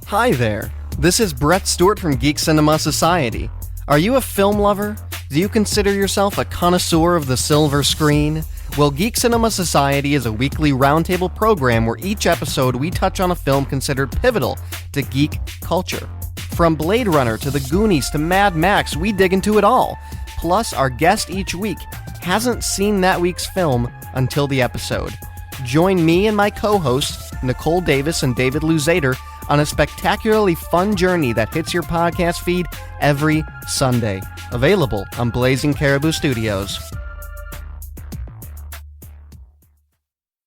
Hi there. This is Brett Stewart from Geek Cinema Society. Are you a film lover? Do you consider yourself a connoisseur of the silver screen? Well, Geek Cinema Society is a weekly roundtable program where each episode we touch on a film considered pivotal to geek culture. From Blade Runner to The Goonies to Mad Max, we dig into it all. Plus, our guest each week hasn't seen that week's film until the episode. Join me and my co-hosts, Nicole Davis and David Luzader, on a spectacularly fun journey that hits your podcast feed every Sunday. Available on Blazing Caribou Studios.